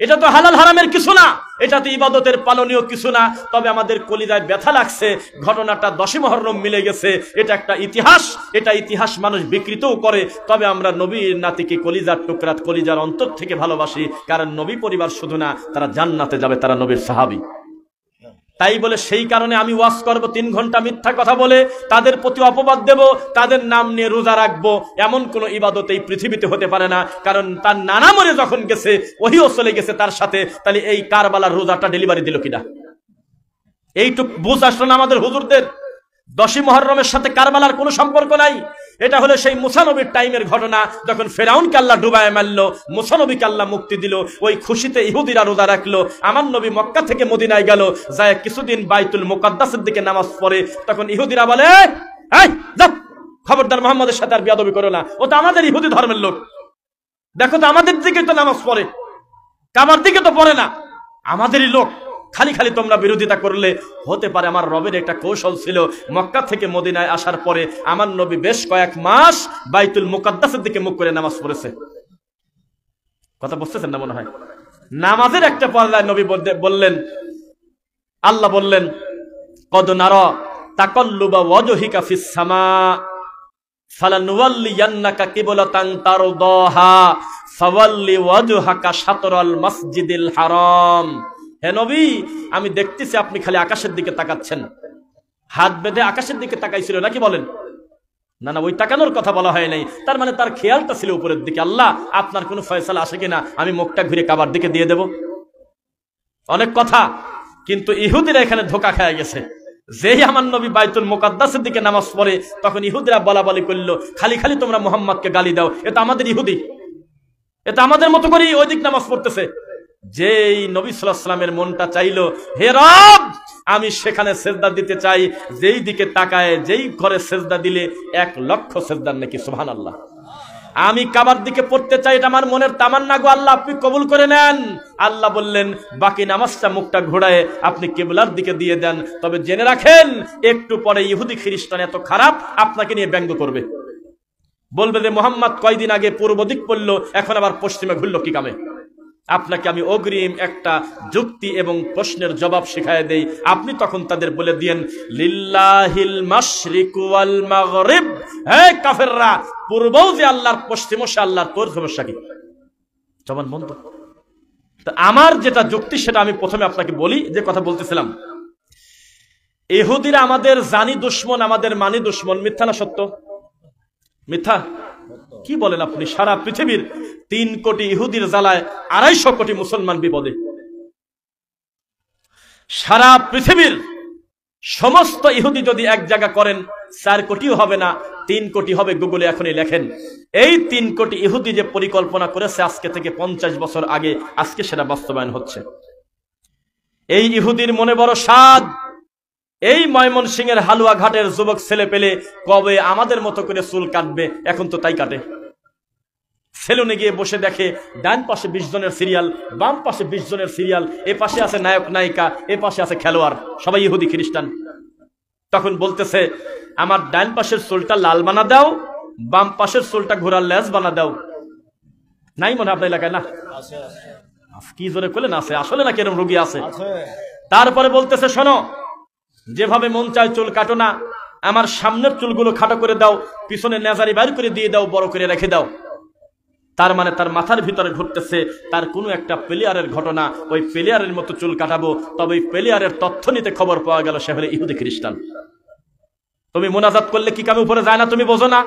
এটা তো হালাল হারামের কিছু না, এটা তো ইবাদতের পালনীয় কিছু না। তবে আমাদের কলিজায় ব্যথা লাগছে, ঘটনাটা 10ই মুহররম মিলে গেছে, এটা একটা ইতিহাস, এটা ইতিহাস মানুষ বিকৃতও করে। তবে আমরা নবীর নাতিকে কলিজার টুকরা, কলিজার অন্তর থেকে ভালোবাসি, কারণ নবী পরিবার শুধু না, তারা জান্নাতে যাবে, তারা নবীর সাহাবী। তাই বলে সেই কারণে আমি ওয়াজ করব 3 ঘন্টা মিথ্যা কথা বলে, তাদের প্রতি অপবাদ দেব, তাদের নাম নিয়ে রোজা রাখবো, এমন কোন ইবাদত এই পৃথিবীতে হতে পারে না। কারণ তার নানা মরে যখন গেছে, ওহিও চলে গেছে তার সাথে, তাহলে এই কারবালার রোজাটা ডেলিভারি দিল কিনা? এইটুক বুঝ আসলো না আমাদের হুজুরদের। 10ই মুহররমের সাথে কারবালার কোনো সম্পর্ক নাই। এটা হলো সেই মুসা নবীর টাইমের ঘটনা, যখন ফেরাউনকে আল্লাহ ডুবায় মারলো, মুসা নবীকে আল্লাহ মুক্তি দিল। ওই খুশিতে ইহুদিরা রোজা রাখলো। আমার নবী মক্কা থেকে মদিনায় গেল, যায় কিছুদিন বাইতুল মুকাদ্দাসের দিকে নামাজ পড়ে। তখন ইহুদিরা বলে, এই যাও, খবরদার মুহাম্মাদের সাথে আর বিয়াদবি করো না, ও তো আমাদের ইহুদি ধর্মের লোক। দেখো তো আমাদের দিকে তো নামাজ পড়ে, কাবার দিকে তো পড়ে না, আমাদেরই লোক। খালি খালি তোমরা বিরোধিতা করলে হতে পারে। আমার রবের একটা কৌশল ছিল, মক্কা থেকে মদিনায় আসার পরে আমার নবী বেশ কয়েক মাস বাইতুল মুকাদ্দাসের দিকে মুখ করে নামাজ পড়েছে। কথা বুঝতেছেন না মনে হয়? নামাজের একটা পর্যায়ে নবী বললেন, আল্লাহ বললেন, কদ নারা তাকাল্লুবা ওয়াজহিকা ফিস সামা ফালানুওয়াল্লিয়ান্নাকা কিবলাতান তারদাহা ফাওয়াল্লি ওয়াজহাকা শাতরাল মাসজিদিল হারাম। হে নবী, আমি দেখতেছি আপনি খালি আকাশের দিকে তাকাচ্ছেন। হাত বেঁধে আকাশের দিকে তাকাইছিল নাকি বলেন? না না, ওই তাকানোর কথা বলা হয় নাই। তার মানে তার খেয়ালটা ছিল উপরের দিকে। আল্লাহ, আপনার কোনো ফয়সালা আসে কিনা, আমি মুখটা ঘুরে কাবার দিকে দিয়ে দেব। অনেক কথা, কিন্তু ইহুদিরা এখানে ধোঁকা খেয়ে গেছে। যেই আমার নবী বাইতুল মুকাদ্দাসের দিকে নামাজ পড়ে, তখন ইহুদিরা বলা বলি করলো, খালি খালি তোমরা মুহাম্মদকে গালি দাও, এটা আমাদের ইহুদি, এটা আমাদের মতো করেই ওই দিক নামাজ পড়তেছে। যেই নবী সাল্লাল্লাহু আলাইহি ওয়াসাল্লামের মনটা চাইলো, হে রব, আমি সেখানে সেজদা দিতে চাই, যেই দিকে তাকায়, যেই ঘরে সেজদা দিলে 1 লক্ষ সেজদার নাকি, সুবহানাল্লাহ। আমি কাবার দিকে পড়তে চাই, এটা আমার মনের তামান্না গো আল্লাহ, আপনি কবুল করে নেন। আল্লাহ বললেন, বাকি নামাজটা মুখটা ঘোরায় আপনি কিবলার দিকে দিয়ে দেন। তবে জেনে রাখেন, একটু পরে ইহুদি খ্রিস্টান এত খারাপ, আপনাকে নিয়ে ব্যঙ্গ করবে, বলবে যে মুহাম্মদ কয়দিন আগে পূর্ব দিক পড়লো, এখন আবার পশ্চিমে ঘুরলো কি কামে। আপনাকে আমি অগ্রিম একটা যুক্তি এবং প্রশ্নের জবাব শিখায় দেই, আপনি তখন তাদের বলে দিয়েন, লিল্লাহিল মাশরিকু ওয়াল মাগরিব। হে কাফেররা, পূর্বও যে আল্লাহর, পশ্চিমও সে আল্লাহর, তোর সমস্যা কি? জবান বন্ধ। তো আমার যেটা যুক্তি সেটা আমি প্রথমে আপনাকে বলি, যে কথা বলতেছিলাম, ইহুদিরা আমাদের জানি দুশ্মন, আমাদের মানি দুশ্মন। মিথ্যা না সত্য? মিথ্যা। কি বলেন আপনি? সারা পৃথিবীর 3 কোটি ইহুদির জ্বালায় 250 কোটি মুসলমান বিপদে। সারা পৃথিবীর সমস্ত ইহুদি যদি এক জায়গা করেন, 4 কোটিও হবে না, 3 কোটি হবে। গুগলে এখনই লেখেন, এই 3 কোটি ইহুদি যে পরিকল্পনা করেছে আজকে থেকে 50 বছর আগে, আজকে সেটা বাস্তবায়ন হচ্ছে। এই ইহুদির মনে বড় স্বাদ, এই ময়মনসিংহের হালুয়া ঘাটের যুবক ছেলে পেলে কবে আমাদের মতো করে চুল কাটবে, এখন তো তাই কাটে। সেলুনে গিয়ে বসে দেখে, ডান পাশে 20 জনের সিরিয়াল, বাম পাশে 20 জনের সিরিয়াল, এ পাশে আছে নায়ক নায়িকা, এ পাশে আছে খেলোয়াড়, সবাই ইহুদি খ্রিস্টান। তখন বলতেছে, আমার ডান পাশের চুলটা লাল বানা দাও, বাম পাশের চুলটা ঘোড়ার লেজ বানা দাও। নাই মনে আপনার এলাকায়? না, কি জোরে করলেন আছে, আসলে না কেরম রোগী আছে। তারপরে বলতেছে, শোনো, যেভাবে মন চায় চুল কাটো না, আমার সামনের চুলগুলো খাটো করে দাও, পিছনে নেজারি বাইর করে দিয়ে দাও, বড় করে রেখে দাও। তার মানে তার মাথার ভিতরে ঘুরতেছে তার কোনো একটা প্লেয়ারের ঘটনা, ওই প্লেয়ারের মতো চুল কাটাবো। তবে ওই প্লেয়ারের তথ্য নিতে খবর পাওয়া গেল সে হলো ইহুদি খ্রিস্টান। তুমি মোনাজাত করলে কি কামে উপরে যায় না? তুমি বোঝো না?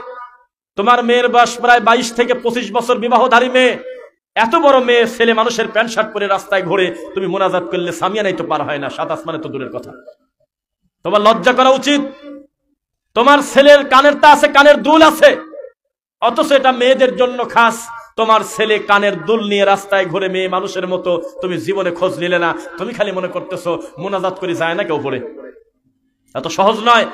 তোমার মেয়ের বয়স প্রায় 22 থেকে 25 বছর, বিবাহধারী মেয়ে, এত বড় মেয়ে ছেলে মানুষের প্যান্ট শার্ট পরে রাস্তায় ঘুরে, তুমি মোনাজাত করলে সামিয়ানাই তো পার হয় না, 7 আসমানে তো দূরের কথা। তোমার লজ্জা করা উচিত। তোমার ছেলের কানের তা আছে, কানের দুল আছে, অথচ এটা মেয়েদের জন্য খাস। তোমার ছেলে কানের দুল নিয়ে রাস্তায় ঘুরে মেয়ে মানুষের মতো, তুমি জীবনে খোঁজ নিলে না। তুমি খালি মনে করতেছো মোনাজাত করে যায় না কেউ পড়ে। এত সহজ নয়।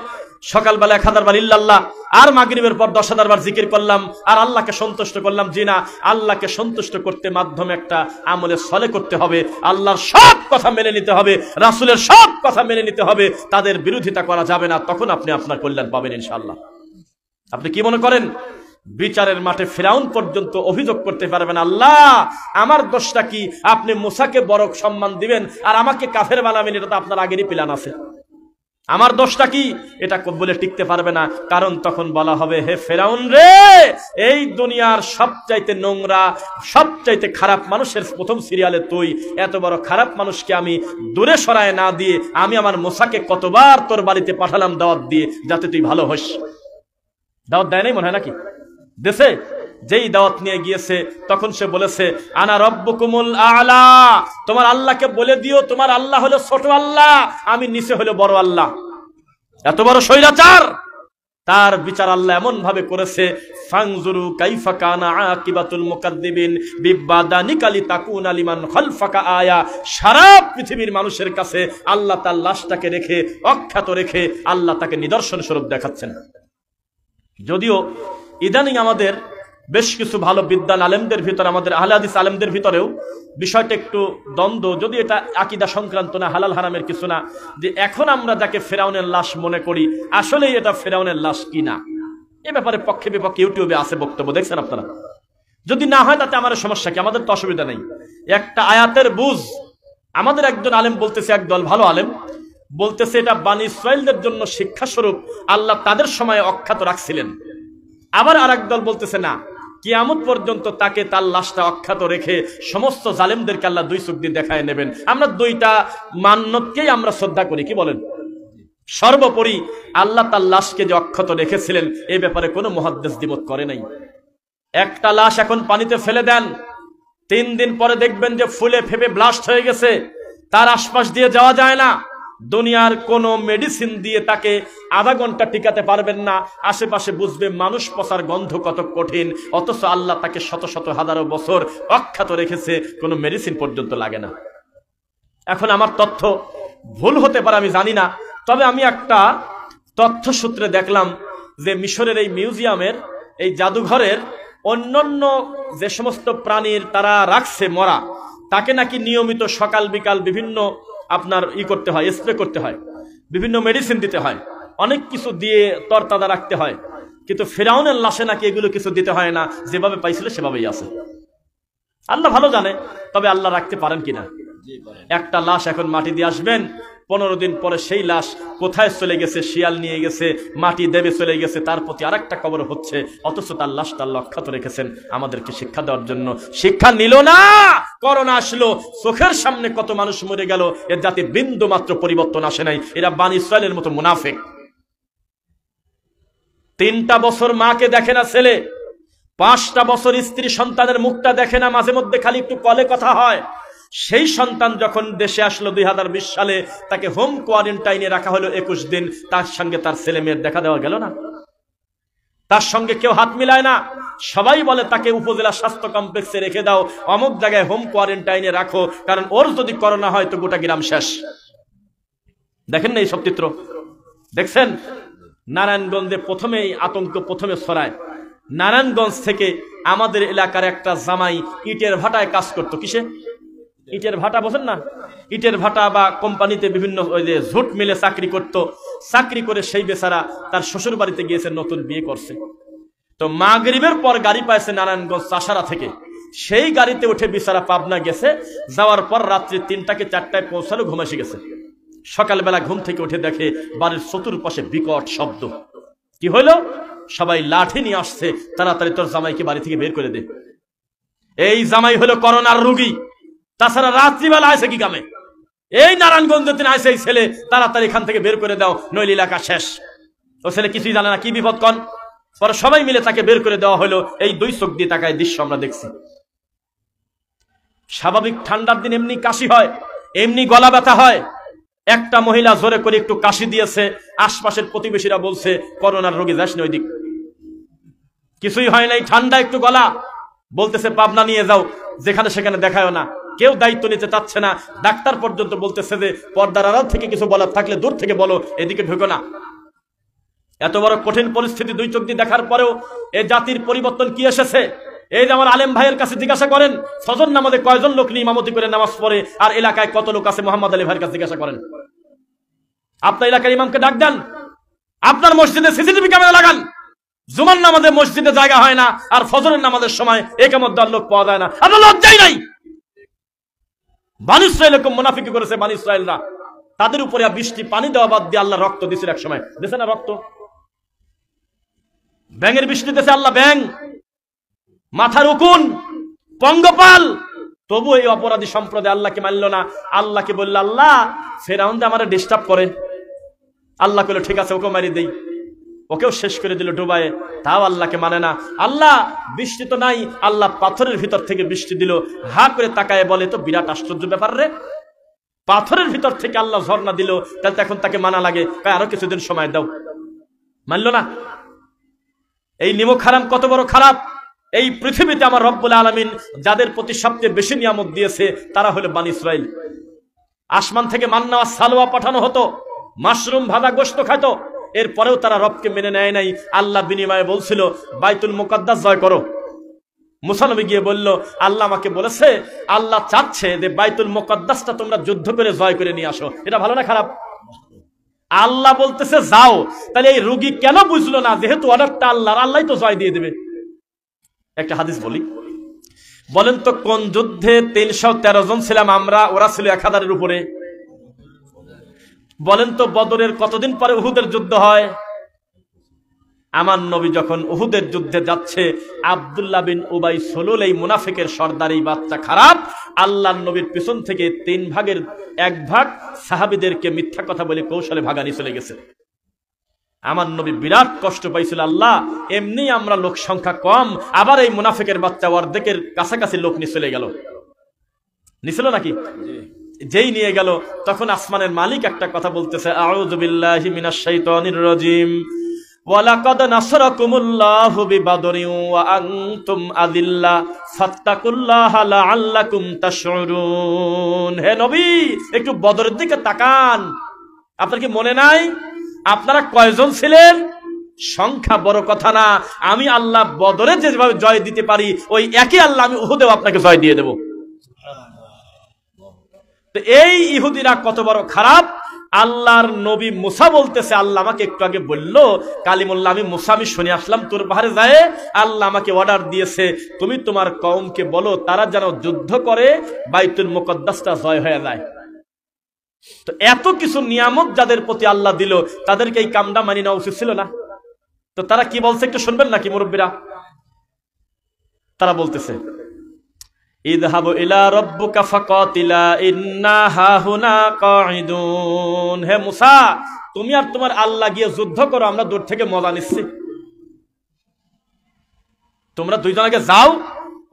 সকালবেলা 1000 বার ইল্লাল্লাহ, আর মাগরিবের পর 10,000 বার জিকির করলাম, আর আল্লাহকে সন্তুষ্ট করলাম। জি না, আল্লাহকে সন্তুষ্ট করতে মাধ্যমে একটা আমলে সলে করতে হবে, আল্লাহর সব কথা মেনে নিতে হবে, রাসূলের সব কথা মেনে নিতে হবে, তাদের বিরোধিতা করা যাবে না। তখন আপনি আপনার কল্যাণ পাবেন ইনশাআল্লাহ। আপনি কি মনে করেন বিচারের মাঠে ফিরাউন পর্যন্ত অভিযোগ করতে পারবেন, আল্লাহ আমার দোষটা কি, আপনি মুসাকে বড় সম্মান দিবেন আর আমাকে কাফের বানাবেন, এটা তো আপনার আগেরই প্ল্যান আছে, আমার দোষটা কি, এটা বলে টিকতে পারবে না। কারণ তখন বলা হবে, হে ফেরাউন রে, এই দুনিয়ার সবচাইতে নোংরা সবচাইতে খারাপ মানুষের প্রথম সিরিয়ালে তুই, এত বড় খারাপ মানুষকে আমি দূরে সরায় না দিয়ে আমি আমার মুসাকে কতবার তোর বাড়িতে পাঠালাম দাওয়াত দিয়ে, যাতে তুই ভালো হোস। দাওয়াত দেয় নাই মনে হয় নাকি? দেশে যেই দাওয়াত নিয়ে গিয়েছে তখন সে বলেছে, আনা রব্বুকুমুল আলা, তোমার আল্লাহকে বলে দিও তোমার আল্লাহ হলো ছোট আল্লাহ, আমি নিচে হলো বড় আল্লাহ। এত বড় স্বৈরাচার, তার বিচার আল্লাহ এমন ভাবে করেছে, ফাংজুরু কাইফা কানা আকিবাতুল মুকাদ্দিবিন বিবাদানিকা লিতাকুনা লিমান খালফাকা আয়া। সারা পৃথিবীর মানুষের কাছে আল্লাহ তার লাশটাকে রেখে, অখ্যাত রেখে আল্লাহ তাকে নিদর্শন স্বরূপ দেখাচ্ছেন। যদিও ইদানিং আমাদের বেশ কিছু ভালো বিদ্বান আলেমদের ভিতরে, আমাদের আহলে হাদিস আলেমদের ভিতরেও বিষয়টা একটু দ্বন্দ্ব, যদি এটা আকীদা সংক্রান্ত না, হালাল হারামের কিছু না, যে এখন আমরা যাকে ফেরাউনের লাশ মনে করি আসলেই এটা ফেরাউনের লাশ কিনা, এ ব্যাপারে পক্ষে বিপক্ষে ইউটিউবে আছে বক্তব্য, দেখছেন আপনারা। যদি না হয় তাতে আমার সমস্যা কি, আমাদের তো অসুবিধা নেই। একটা আয়াতের বুঝ, আমাদের একজন আলেম বলতেছে, একদল ভালো আলেম বলতেছে এটা বানি ইসরাইলদের জন্য শিক্ষা স্বরূপ আল্লাহ তাদের সময় অখ্যাত রাখছিলেন। আবার আরেক দল বলতেছে না, কিয়ামত পর্যন্ত তাকে তার লাশটা অখ্যাত রেখে সমস্ত জালেমদেরকে আল্লাহ দুই চোখ দিয়ে দেখায় নেবেন। আমরা দুইটা মান্যতকেই আমরা শ্রদ্ধা করি, কি বলেন? সর্বোপরি আল্লাহ তার লাশকে যে অক্ষত রেখেছিলেন এ ব্যাপারে কোনো মুহাদ্দিস দ্বিমত করে নাই। একটা লাশ এখন পানিতে ফেলে দেন, 3 দিন পরে দেখবেন যে ফুলে ফেপে ব্লাস্ট হয়ে গেছে, তার আশপাশ দিয়ে যাওয়া যায় না। দুনিয়ার কোন মেডিসিন দিয়ে তাকে আধা ঘন্টা টিকাতে পারবেন না, আশেপাশে বুঝবে মানুষ পচার গন্ধ কত কঠিন, অথচ আল্লাহ তাকে শত শত হাজারো বছর অক্ষত রেখেছে, কোনো মেডিসিন পর্যন্ত লাগে না। এখন আমার তথ্য ভুল হতে পারে, আমি জানি না, তবে আমি একটা তথ্য সূত্রে দেখলাম যে মিশরের এই মিউজিয়ামের এই জাদুঘরের অন্যান্য যে সমস্ত প্রাণীর তারা রাখছে মরা, তাকে নাকি নিয়মিত সকাল বিকাল বিভিন্ন আপনার করতে হয়, স্প্রে করতে হয়, বিভিন্ন মেডিসিন দিতে হয়, অনেক কিছু দিয়ে তরতাজা রাখতে হয়। কিন্তু ফিরাউনের লাশে নাকি এগুলো কিছু দিতে হয় না, যেভাবে পাইছিল সেভাবেই আছে। আল্লাহ ভালো জানে, তবে আল্লাহ রাখতে পারেন কিনা। একটা লাশ এখন মাটি দিয়ে আসবেন, 15 দিন পরে সেই লাশ কোথায় চলে গেছে, শিয়াল নিয়ে গেছে, মাটি দেবে চলে গেছে, তার প্রতি আরেকটা কবর হচ্ছে, অথচ তার লাশটা আল্লাহ অক্ষত রেখেছেন আমাদেরকে শিক্ষা দেওয়ার জন্য। শিক্ষা নিল না, করোনা আসলো, চোখের সামনে কত মানুষ মরে গেল, এর জাতি বিন্দু মাত্র পরিবর্তন আসে নাই। এরা বানি ইসরাইলের মতো মুনাফিক। 3টা বছর মাকে দেখে না ছেলে, 5টা বছর স্ত্রী সন্তানের মুখটা দেখে না, মাঝে মধ্যে খালি একটু কলে কথা হয়। সেই সন্তান যখন দেশে আসলো 2020 সালে, তাকে হোম কোয়ারেন্টাইনে রাখা হলো 21 দিন, তার সঙ্গে তার ছেলে মেয়ের দেখা দেওয়া গেল না, তার সঙ্গে কেউ হাত মিলায় না। সবাই বলে তাকে উপজেলা স্বাস্থ্য কমপ্লেক্সে রেখে দাও, অমুক জায়গায় হোম কোয়ারেন্টাইনে রাখো, কারণ ওর যদি করোনা হয় তো গোটা গ্রাম শেষ। দেখেন না এই সব চিত্র? দেখছেন নারায়ণগঞ্জে প্রথমেই আতঙ্ক প্রথমে ছড়ায়। নারায়ণগঞ্জ থেকে আমাদের এলাকার একটা জামাই ইটের ভাটায় কাজ করতো। কিসে? ইটের ভাটা, বোঝেন না? ইটের ভাটা বা কোম্পানিতে বিভিন্ন ওই যে ঝুট মিলে চাকরি করত। চাকরি করে সেই বেচারা তার শ্বশুর বাড়িতে গিয়েছে, নতুন বিয়ে করছে। তো মাগরিবের পর গাড়ি পাইছে নারায়ণগঞ্জ চাষারা থেকে, সেই গাড়িতে উঠে বেচারা পাবনা গেছে। যাওয়ার পর রাত্রি 3টা কি 4টায় পৌঁছালো, ঘুমাসি গেছে। সকালবেলা ঘুম থেকে উঠে দেখে বাড়ির চতুর্পাশে বিকট শব্দ। কি হইল? সবাই লাঠি নিয়ে আসছে, তাড়াতাড়ি তোর জামাইকে বাড়ি থেকে বের করে দে। এই জামাই হলো করোনার রোগী, তাছাড়া রাত্রিবেলা আছে কি কামে? এই নারায়ণগঞ্জে তিনি আসে, এই ছেলে তাড়াতাড়ি এখান থেকে বের করে দাও, নইলে এলাকা শেষ। ও ছেলে কিছুই জানে না, কি বিপদ কন। পরে সবাই মিলে তাকে বের করে দেওয়া হলো। এই 2 চোখ দিয়ে তাকায় দৃশ্য আমরা দেখছি। স্বাভাবিক ঠান্ডার দিন এমনি কাশি হয়, এমনি গলা ব্যথা হয়। একটা মহিলা জোরে করে একটু কাশি দিয়েছে, আশপাশের প্রতিবেশীরা বলছে করোনার রোগী যাস না ওইদিক। কিছুই হয় নাই, ঠান্ডা একটু গলা, বলতেছে পাবনা নিয়ে যাও, যেখানে সেখানে দেখায় না। কেউ দায়িত্ব নিতে চাচ্ছে না। ডাক্তার পর্যন্ত বলতেছে যে পর্দার আড়াল থেকে কিছু বলার থাকলে দূর থেকে বলো, এদিকে ঢুকো না। এত বড় কঠিন পরিস্থিতি 2 চোখ দিয়ে দেখার পরেও এই জাতির পরিবর্তন কি এসেছে? এই যে আমার আলেম ভাইয়ের কাছে জিজ্ঞাসা করেন, ফজর নামাজে কয়জন লোক নিয়ে ইমামতি করে নামাজ পড়ে, আর এলাকায় কত লোক আছে মোহাম্মদ আলী ভাইয়ের কাছে জিজ্ঞাসা করেন। আপনার এলাকার ইমামকে ডাক দেন, আপনার মসজিদে সিসিটিভি ক্যামেরা লাগান, জুমার নামাজে মসজিদে জায়গা হয় না, আর ফজরের নামাজের সময় একামত দেওয়ার লোক পাওয়া যায় না। আপনার লজ্জাই নাই? বনী ইসরাইল এরকম মুনাফিকি করেছে। বনী ইসরাইলরা তাদের উপরে বৃষ্টি পানি দেওয়া বাদ দিয়ে আল্লাহ রক্ত দিয়েছিল এক সময়, দিয়েছে না রক্ত? ব্যাঙের বৃষ্টি দিয়েছে আল্লাহ, ব্যাঙ, মাথার উকুন, পঙ্গপাল। তবু এই অপরাধী সম্প্রদায় আল্লাহকে মানল না। আল্লাহকে বলল, আল্লাহ ফেরাউন আমারে ডিস্টার্ব করে। আল্লাহ কইল ঠিক আছে, ওকে মারি দেই। ওকেও শেষ করে দিল ডুবায়ে, তাও আল্লাহকে মানে না। আল্লাহ বৃষ্টি তো নাই, আল্লাহ পাথরের ভিতর থেকে বৃষ্টি দিল। হা করে তাকায় বলে, তো বিরাট আশ্চর্য ব্যাপার রে, পাথরের ভিতর থেকে আল্লাহ ঝর্ণা দিল, তাহলে তো এখন তাকে মানা লাগে। আরো কিছুদিন সময় দাও, মানল না। এই নিমক হারাম কত বড় খারাপ! এই পৃথিবীতে আমার রব্বুল আলামিন যাদের প্রতি সবচেয়ে বেশি নিয়ামত দিয়েছে তারা হলো বনী ইসরাইল। আসমান থেকে মান্না আর সালোয়া পাঠানো হতো, মাশরুম ভাজা গোশত খাইত, এরপরেও তারা রবকে মেনে নেয় নাই। আল্লাহ বিনিময়ে বলছিল বাইতুল মুকাদ্দাস জয় করো। মুসা নবী গিয়ে বলল, আল্লাহ আমাকে বলেছে, আল্লাহ চাচ্ছে যে বাইতুল মুকাদ্দাসটা তোমরা যুদ্ধ করে জয় করে নিয়ে আসো। এটা ভালো না খারাপ? আল্লাহ বলতেছে যাও। তাহলে এই রোগী কেন বুঝলো না, যেহেতু অর্ডারটা আল্লাহর, আল্লাহ তো জয় দিয়ে দেবে। একটা হাদিস বলি, বলেন তো কোন যুদ্ধে 313 জন ছিলাম আমরা, ওরা ছিল 1000-এর উপরে? বলেন তো বদরের কতদিন পরে উহুদের যুদ্ধ হয়? আমার নবী যখন উহুদের যুদ্ধে যাচ্ছে, আব্দুল্লাহ বিন উবাই সলুল, এই মুনাফিকের সর্দার, এই বাচ্চা খারাপ, আল্লাহর নবীর পিছন থেকে 3 ভাগের 1 ভাগ সাহাবীদেরকে মিথ্যা কথা বলে কৌশলে ভাগানি চলে গেছে। আমার নবী বিরাট কষ্ট পাইছিল। আল্লাহ, এমনি আমরা লোক সংখ্যা কম, আবার এই মুনাফিকের বাচ্চা অর্ধেকের কাছাকাছি লোক নিয়ে চলে গেল। নিছিল নাকি? যেই নিয়ে গেল, তখন আসমানের মালিক একটা কথা বলতেছে, আউযু বিল্লাহি মিনাশ শাইতানির রাজিম, ওয়ালাকাদ নাসরাকুমুল্লাহু বিবাদরিন ওয়া আনতুম আযিল্লা ফাত্তাকুল্লাহা লাআল্লাকুম তাশউরুন। হে নবী, একটু বদরের দিকে তাকান। আপনার কি মনে নাই আপনারা কয়জন ছিলেন? সংখ্যা বড় কথা না, আমি আল্লাহ বদরে যেভাবে জয় দিতে পারি, ওই একই আল্লাহ আমি উহুদেও আপনাকে জয় দিয়ে দেব। তো এই ইহুদিরা কত বড় খারাপ! আল্লাহর নবী মুসা বলতেছে, আল্লাহ আমাকে একটু আগে বললো, কালিমুল্লাহ, আমি মুসা, আমি শুনে আসলাম তোর পাহাড়ে যায়, আল্লাহ আমাকে অর্ডার দিয়েছে তুমি তোমার কওমকে বলো তারা যেন যুদ্ধ করে বাইতুল মুকাদ্দাসটা জয় হয়ে যায়। তো এত কিছু নিয়ামত যাদের প্রতি আল্লাহ দিল, তাদেরকে এই কামটা মানি নেওয়া উচিত ছিল না? তো তারা কি বলছে একটু শুনবেন নাকি মুরব্বীরা? তারা বলতেছে, ইযহাবু ইলা রাব্বিকা ফাকাতিলা ইন্না হাহুনা কাঈদুন। হে মুসা, তুমি আর তোমার আল্লাহ গিয়ে যুদ্ধ করো, আমরা দূর থেকে মজা নিচ্ছি। তোমরা দুইজন আগে যাও,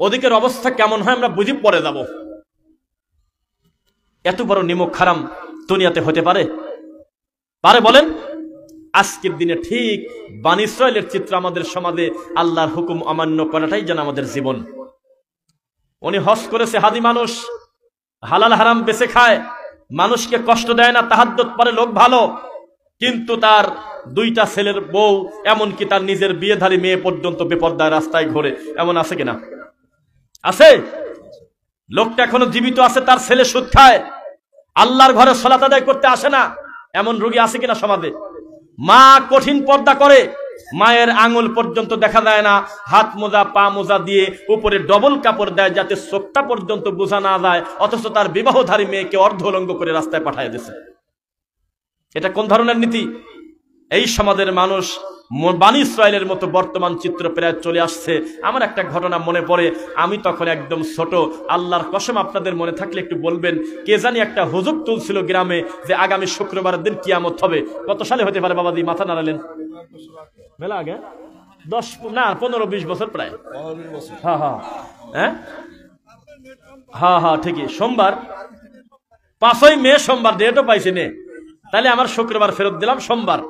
ওদিকের অবস্থা কেমন হয় আমরা বুঝি, পরে যাব। এত বড় নিমক হারাম দুনিয়াতে হতে পারে? পারে বলেন? আজকের দিনে ঠিক বনী ইসরাইলের চিত্র আমাদের সমাজে। আল্লাহর হুকুম অমান্য করাটাই যেন আমাদের জীবন। উনি হজ করেছে, হাজি মানুষ, হালাল হারাম বেঁচে খায়, মানুষকে কষ্ট দেয় না, তাহাজ্জুদ পড়ে, লোক ভালো, কিন্তু তার 2টা ছেলের বউ, এমনকি তার নিজের বিয়েধারী মেয়ে পর্যন্ত বেপরদায় রাস্তায় ঘোরে। এমন আছে কিনা? আছে। লোকটা এখনো জীবিত আছে, তার ছেলে সুদ খায়, আল্লাহর ঘরে সালাত আদায় করতে আসে না। এমন রোগী আছে কিনা সমাজে? মা কঠিন পর্দা করে, মায়ের আঙুল পর্যন্ত দেখা যায় না, হাত মোজা পা মোজা দিয়ে উপরে ডবল কাপড় দেয় যাতে চোখটা পর্যন্ত বোঝা না যায়, অথচ তার বিবাহধারী মেয়েকে অর্ধলঙ্গ করে রাস্তায় পাঠিয়ে দিয়েছে। এটা কোন ধরনের নীতি? এই সমাজের মানুষ বনী ইসরাইলের মতো বর্তমান চিত্র প্রায় চলে আসছে। আমার একটা ঘটনা মনে পড়ে, আমি তখন একদম ছোট, আল্লাহর কসম আপনাদের মনে থাকলে একটু বলবেন। কে জানি একটা হুজুগ তুলছিল গ্রামে যে আগামী শুক্রবারের দিন কিয়ামত হবে। কত সালে হতে পারে বাবাজি? মাথা নাড়ালেন। মেলা আগে 10 না 15-20 বছর প্রায়। হ্যাঁ হ্যাঁ হ্যাঁ হ্যাঁ হ্যাঁ ঠিকই। সোমবার 5ই মে, সোমবার ডেটও পাইছি নে। তাহলে আমার শুক্রবার ফেরত দিলাম, সোমবার।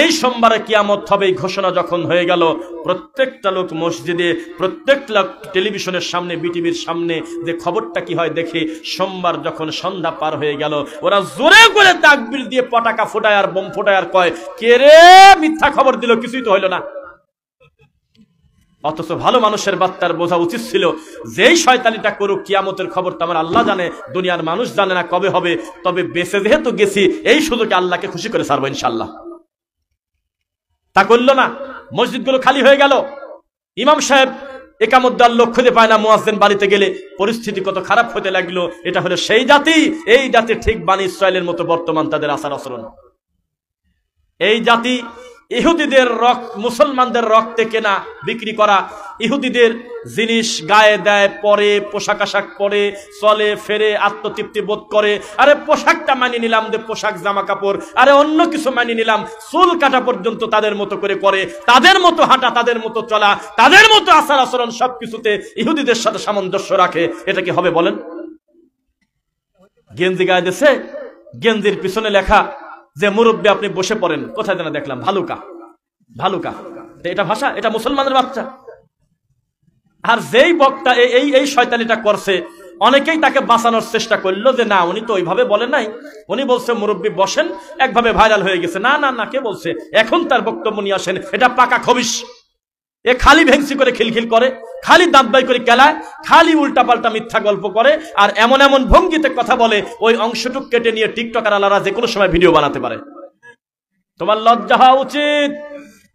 এই সোমবারে কিয়ামত হবে এই ঘোষণা যখন হয়ে গেল, প্রত্যেকটা লোক মসজিদে, প্রত্যেকটা লোক টেলিভিশনের সামনে, বিটিভির সামনে যে খবরটা কি হয় দেখে, সোমবার যখন সন্ধ্যা পার হয়ে গেল, ওরা জোরে করে তাকবীর দিয়ে পটাকা ফোটায় আর বোম ফোটায় আর কয়, কে রে মিথ্যা খবর দিল, কিছুই তো হইল না। অথচ ভালো মানুষের বার্তার বোঝা উচিত ছিল, যেই শয়তানিটা করুক, কিয়ামতের খবর তো আমার আল্লাহ জানে, দুনিয়ার মানুষ জানে না কবে হবে। তবে বেঁচে যেহেতু গেছি, এই সুযোগে আল্লাহকে খুশি করে ছাড়বো ইনশাল্লাহ। তা করল না। মসজিদগুলো খালি হয়ে গেল, ইমাম সাহেব একামত দেওয়ার লক্ষ্য দিয়ে পায় না, মুয়াজ্জিন বাড়িতে গেলে পরিস্থিতি কত খারাপ হতে লাগলো। এটা হলো সেই জাতি, এই জাতি ঠিক বনী ইসরাইলের মতো বর্তমান তাদের আচার আচরণ। এই জাতি ইহুদিদের রক্ত, মুসলমানদের রক্তে কেনা বিক্রি করা, ইহুদিদের জিনিস গায়ে দেয়, পরে পোশাক আশাক পরে চলে ফেরে, আত্মতৃপ্তি বোধ করে। আরে পোশাকটা মানিয়ে নিলাম, যে পোশাক জামা কাপড়, আরে অন্য কিছু মানিয়ে নিলাম, চুল কাটা পর্যন্ত তাদের মতো করে করে, তাদের মতো হাঁটা, তাদের মতো চলা, তাদের মতো আচার আচরণ, সবকিছুতে ইহুদিদের সাথে সামঞ্জস্য রাখে। এটা কি হবে বলেন? গেঞ্জি গায়ে দিছে, গেঞ্জির পিছনে লেখা যে মুরব্বী আপনি বসে পড়েন, কোথায় যেন দেখলাম, ভালুকা, ভালুকা। এটা ভাষা? এটা মুসলমানের বাচ্চা। আর যেই বক্তা এই শয়তানিটা করছে, অনেকেই তাকে বাঁচানোর চেষ্টা করলো যে না, উনি তো ওইভাবে বলেন নাই, উনি বলছে মুরব্বী বসেন, একভাবে ভাইরাল হয়ে গেছে। না না না, কে বলছে? এখন তার বক্তব্য নিয়ে আসেন। এটা পাকা খবিশ। এ খালি ভেংসি করে খিলখিল করে, খালি দাঁত বাই করে কেলায়, খালি উল্টা পাল্টা মিথ্যা গল্প করে, আর এমন এমন ভঙ্গিতে কথা বলে, ওই অংশটুক কেটে নিয়ে টিকটকার আলারা যে কোনো সময় ভিডিও বানাতে পারে। তোমার লজ্জা হওয়া উচিত।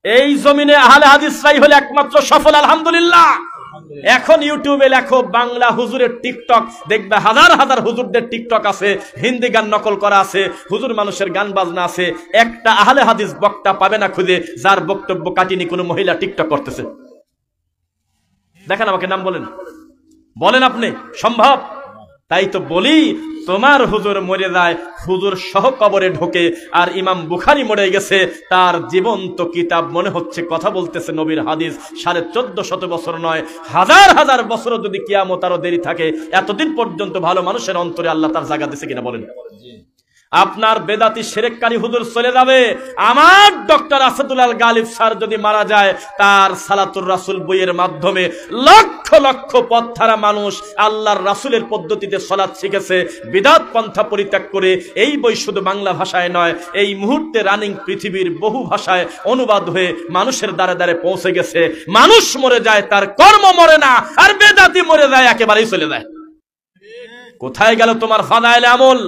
এই জমিনে আহলে হাদিসরাই হলে একমাত্র সফল, আলহামদুলিল্লাহ। এখন ইউটিউবে লেখো বাংলা হুজুরের টিকটক, দেখবে হাজার হাজার হুজুরদের টিকটক আছে, হিন্দি গান নকল করা আছে, হুজুর মানুষের গান বাজনা আছে। একটা আহলে হাদিস বক্তা পাবে না খুঁজে যার বক্তব্য কাটিনি কোনো মহিলা টিকটক করতেছে। দেখেন, আমাকে নাম বলেন, বলেন আপনি সম্ভব? তাই তো বলি, তোমার হুজুর মরে যায়, হুজুর সহ কবরে ঢোকে, আর ইমাম বুখারী মরে গেছে, তার জীবন্ত কিতাব মনে হচ্ছে কথা বলতেছে নবীর হাদিস। 1450 বছর নয়, হাজার হাজার বছর যদি কিয়ামত আরো দেরি থাকে, এতদিন পর্যন্ত ভালো মানুষের অন্তরে আল্লাহ তার জায়গা দিছে কিনা বলেন? আপনার বেদাতি শিরককারী হুজুর চলে যাবে। আমার ডক্টর আসাদুল আল গালিব স্যার যদি মারা যায়, তার সালাতুর রাসূল বইয়ের মাধ্যমে লক্ষ লক্ষ পথহারা মানুষ আল্লাহর রাসূলের পদ্ধতিতে সালাত শিখেছে, বিদআত পন্থা পরিত্যাগ করে। এই বই শুধু বাংলা ভাষায় নয়, এই মুহূর্তে রানিং পৃথিবীর বহু ভাষায় অনুবাদ হয়ে মানুষের দ্বারে দ্বারে পৌঁছে গেছে। মানুষ মরে যায়, তার কর্ম মরে না, আর বেদাতি মরে যায়, একেবারেই চলে যায়। কোথায় গেল তোমার ফাদায়েলে আমল?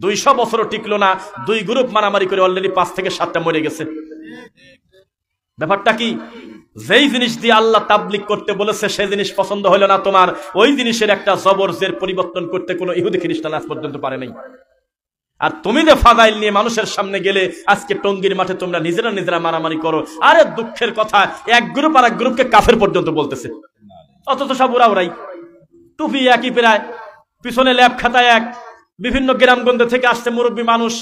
200 বছরও টিকলো না, দুই গ্রুপ মারামারি করে অলরেডি 5 থেকে 7টা মরে গেছে। ব্যাপারটা কি? যেই জিনিস দিয়ে আল্লাহ তাবলীগ করতে বলেছে সেই জিনিস পছন্দ হলো না তোমার, ওই জিনিসের একটা জবরজের পরিবর্তন করতে কোনো ইহুদি খ্রিস্টান আজ পর্যন্ত পারে নাই। আর তুমি যে ফাদাইল নিয়ে মানুষের সামনে গেলে আজকে টঙ্গীর মাঠে তোমরা নিজেরা নিজেরা মারামারি করো। আরে দুঃখের কথা, এক গ্রুপ আর এক গ্রুপকে কাফের পর্যন্ত বলতেছে, অথচ সব ওরাই টুপি একই, প্রায় পিছনে ল্যাব খাতায় এক, বিভিন্ন গ্রামগঞ্জ থেকে আসছে মুরব্বী মানুষ।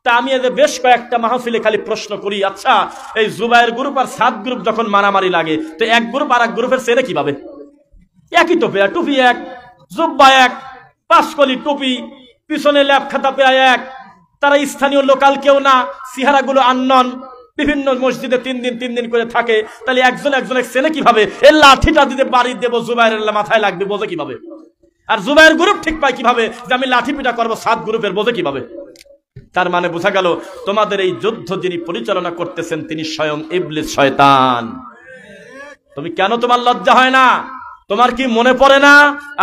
তা আমি এদের বেশ কয়েকটা মাহফিলে খালি প্রশ্ন করি, আচ্ছা এই জুবাইর গ্রুপ আর সাদ গ্রুপ যখন মারামারি লাগে, তো এক গ্রুপ আর এক গ্রুপের চেনে কিভাবে? একই তো পেয়া, টুপি এক, জুব্বা এক, 5 কলি টুপি, পিছনে ল্যাব খাতা পেয়া এক, তারা স্থানীয় লোকাল কেউ না, চেহারাগুলো আননন, বিভিন্ন মসজিদে 3 দিন করে থাকে। তাহলে একজন একজনের চেনে কিভাবে? এই লাঠিটা দিতে বাড়ি দেবো, জুবাইরের মাথায় লাগবে, বোঝে কিভাবে? আর জুবাইর গ্রুপ ঠিক পায় কিভাবে যে আমি লাঠি পিটা করবো? সাত গ্রুপের বোঝে কিভাবে? তার মানে বোঝা গেল, তোমাদের এই যুদ্ধ যিনি পরিচালনা করতেছেন তিনি স্বয়ং ইবলিস, শয়তান। তুমি কেন, তোমার লজ্জা হয় না? তোমার কি মনে পড়ে না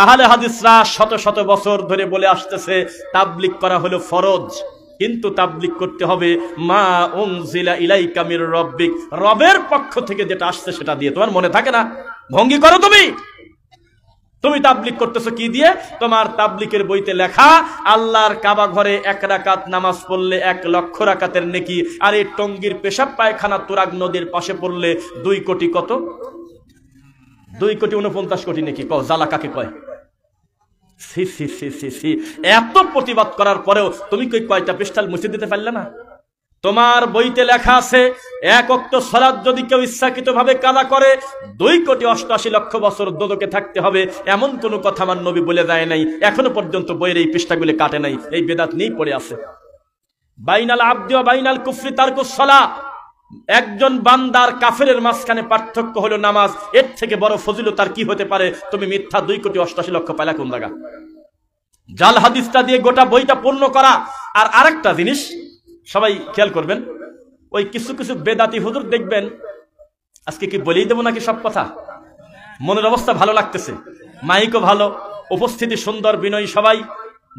আহলে হাদিসরা শত শত বছর ধরে বলে আসতেছে তাবলীগ করা হলো ফরজ, কিন্তু তাবলীগ করতে হবে মা উনজিলা ইলাইকা মির রাব্বিক, রবের পক্ষ থেকে যেটা আসছে সেটা দিয়ে। তোমার মনে থাকে না? ভঙ্গি করো তুমি তাবলীগ করতেছো কি দিয়ে? তোমার তাবলীগের বইতে লেখা আল্লাহর কাবা ঘরে 1 রাকাত নামাজ পড়লে 1 লক্ষ রাকাতের নেকি, আর এই টঙ্গীর পেশাব পায়খানা তুরাগ নদীর পাশে পড়লে 2 কোটি কত? 2 কোটি 49 কোটি নেকি। কও জ্বালা কাকে কয়? সি সি সি সি সি, এত প্রতিবাদ করার পরেও তুমি কয়টা পৃষ্ঠাল মুছে দিতে পারলে না? তোমার বইতে লেখা আছে 1 ওয়াক্ত সালাত যদি কেউ ইচ্ছাকৃতভাবে কাদা করে 2 কোটি 88 লক্ষ বছর দোজখে থাকতে হবে, এমন কোন কথা আমার নবী বলে যায় নাই। এখনো পর্যন্ত বইয়ের এই পৃষ্ঠাগুলো কাটে নাই, এই বেদাত নিয়েই পড়ে আছে। বাইনাল আবদি ওয়া বাইনাল কুফরি তারকুস সালাহ, একজন বান্দার কাফেরের মাঝখানে পার্থক্য হলো নামাজ। এর থেকে বড় ফজিলত আর কি হতে পারে? তুমি মিথ্যা 2 কোটি 88 লক্ষ পাইলা কোন জায়গা? জাল হাদিসটা দিয়ে গোটা বইটা পূর্ণ করা। আর আরেকটা জিনিস সবাই খেয়াল করবেন, ওই কিছু কিছু বেদাতি হুজুর দেখবেন, আজকে কি বলেই দেবো নাকি সব কথা? মনের অবস্থা ভালো লাগতেছে, মাইকও ভালো, উপস্থিতি সুন্দর, বিনয়ী সবাই।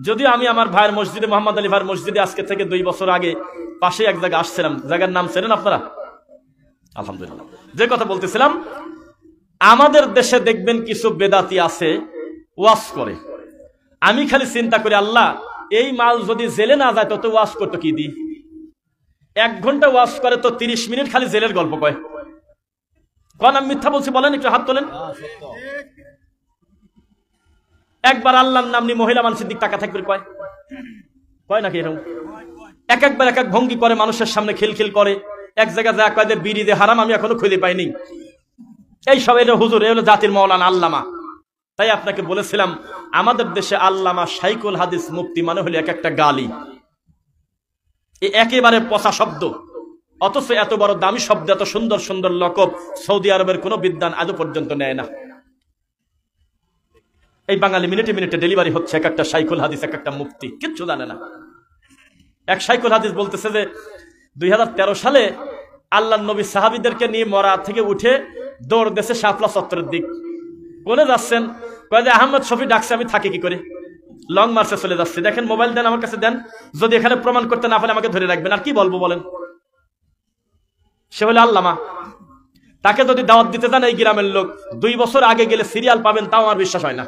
যদিও আমি আমার ভাইয়ের মসজিদে, মোহাম্মদ আলী ভাইয়ের মসজিদে আজকে থেকে 2 বছর আগে পাশে এক জায়গায় আসছিলাম, জায়গার নাম চেনেন আপনারা? আলহামদুলিল্লাহ। যে কথা বলতেছিলাম, আমাদের দেশে দেখবেন কিছু বেদাতি আছে ওয়াজ করে। আমি খালি চিন্তা করি, আল্লাহ এই মাল যদি জেলে না যায় তো ওয়াজ করতো কি দি? 1 ঘন্টা ওয়াজ করে তো 30 মিনিট খালি জেলের গল্প কয়। কোন আমি মিথ্যা বলছি বলেন, একটু হাত তোলেন। একবার আল্লাহর নাম নিয়ে মহিলা মানুষের দিক টাকা থাকবে কয় কয় নাকি? এরকম একবার এক এক ভঙ্গি করে, মানুষের সামনে খিলখিল করে। এক জায়গায় যা কয় বিড়ি দিয়ে হারাম, আমি এখনো খুঁজে পাইনি। এই সব এলো হুজুর, এলো জাতির মৌলানা আল্লামা। তাই আপনাকে বলেছিলাম, আমাদের দেশে আল্লামা শাইখুল হাদিস মুফতি মানে হলো এক একটা গালি, একেবারে পচা শব্দ। অথচ এত বড় দামি শব্দ, এত সুন্দর সুন্দর লকব সৌদি আরবের কোন বিদ্বান আজও পর্যন্ত নেয় না। এই বাঙালি মিনিটে মিনিটে ডেলিভারি হচ্ছে এক একটা শাইখুল হাদিস, এক একটা মুফতি, কিচ্ছু জানে না। এক শাইখুল হাদিস বলতেছে যে 2013 সালে আল্লাহর নবী সাহাবীদেরকে নিয়ে মরা থেকে উঠে দৌড় দেশে শাপলা চত্বরের দিক। কোনে যাচ্ছেন? কয় যে আহমদ শফি ডাকছে, আমি থাকি কি করে, লং মার্চে চলে যাচ্ছি। দেখেন মোবাইল দেন, আমার কাছে দেন, যদি এখানে প্রমাণ করতে না পারে আমাকে ধরে রাখবেন। আর কি বলবো বলেন? সে হলো আল্লামা। তাকে যদি দাওয়াত দিতে যান এই গ্রামের লোক, 2 বছর আগে গেলে সিরিয়াল পাবেন, তাও আমার বিশ্বাস হয় না।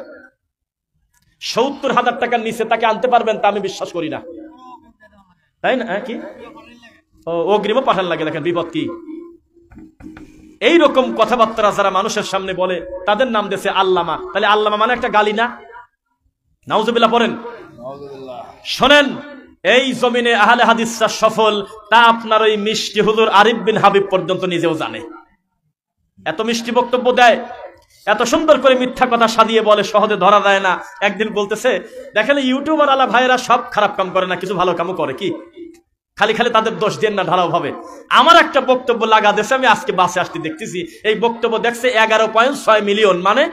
70,000 টাকার নিচে তাকে আনতে পারবেন, তা আমি বিশ্বাস করি না। তাই না? কি অগ্রিমও পাঠান লাগে, দেখেন বিপদ কি। এইরকম কথাবার্তা যারা মানুষের সামনে বলে, তাদের নাম দিয়েছে আল্লামা। তাহলে আল্লামা মানে একটা গালি না? নাউজুবিল্লাহ পড়েন। শোনেন, এই জমিনে আহলে হাদিসরা সফল, তা আপনার ওই মিষ্টি হুজুর আরিফ বিন হাবিব পর্যন্ত নিজেও জানে। এত মিষ্টি বক্তব্য দেয়, এত সুন্দর করে মিথ্যা কথা সাজিয়ে বলে, সহজে ধরা যায় না। একদিন বলতেছে, দেখেন ইউটিউবার আলা ভাইয়েরা সব খারাপ কাম করে না, কিছু ভালো কামও করে। কি খালি খালি তাদের দোষ দেন না ঢালাও ভাবে। আমার একটা বক্তব্য লাগা দেশে, আমি আজকে বাসে আসতে দেখতেছি, এই বক্তব্য দেখছে 11.6 মিলিয়ন, মানে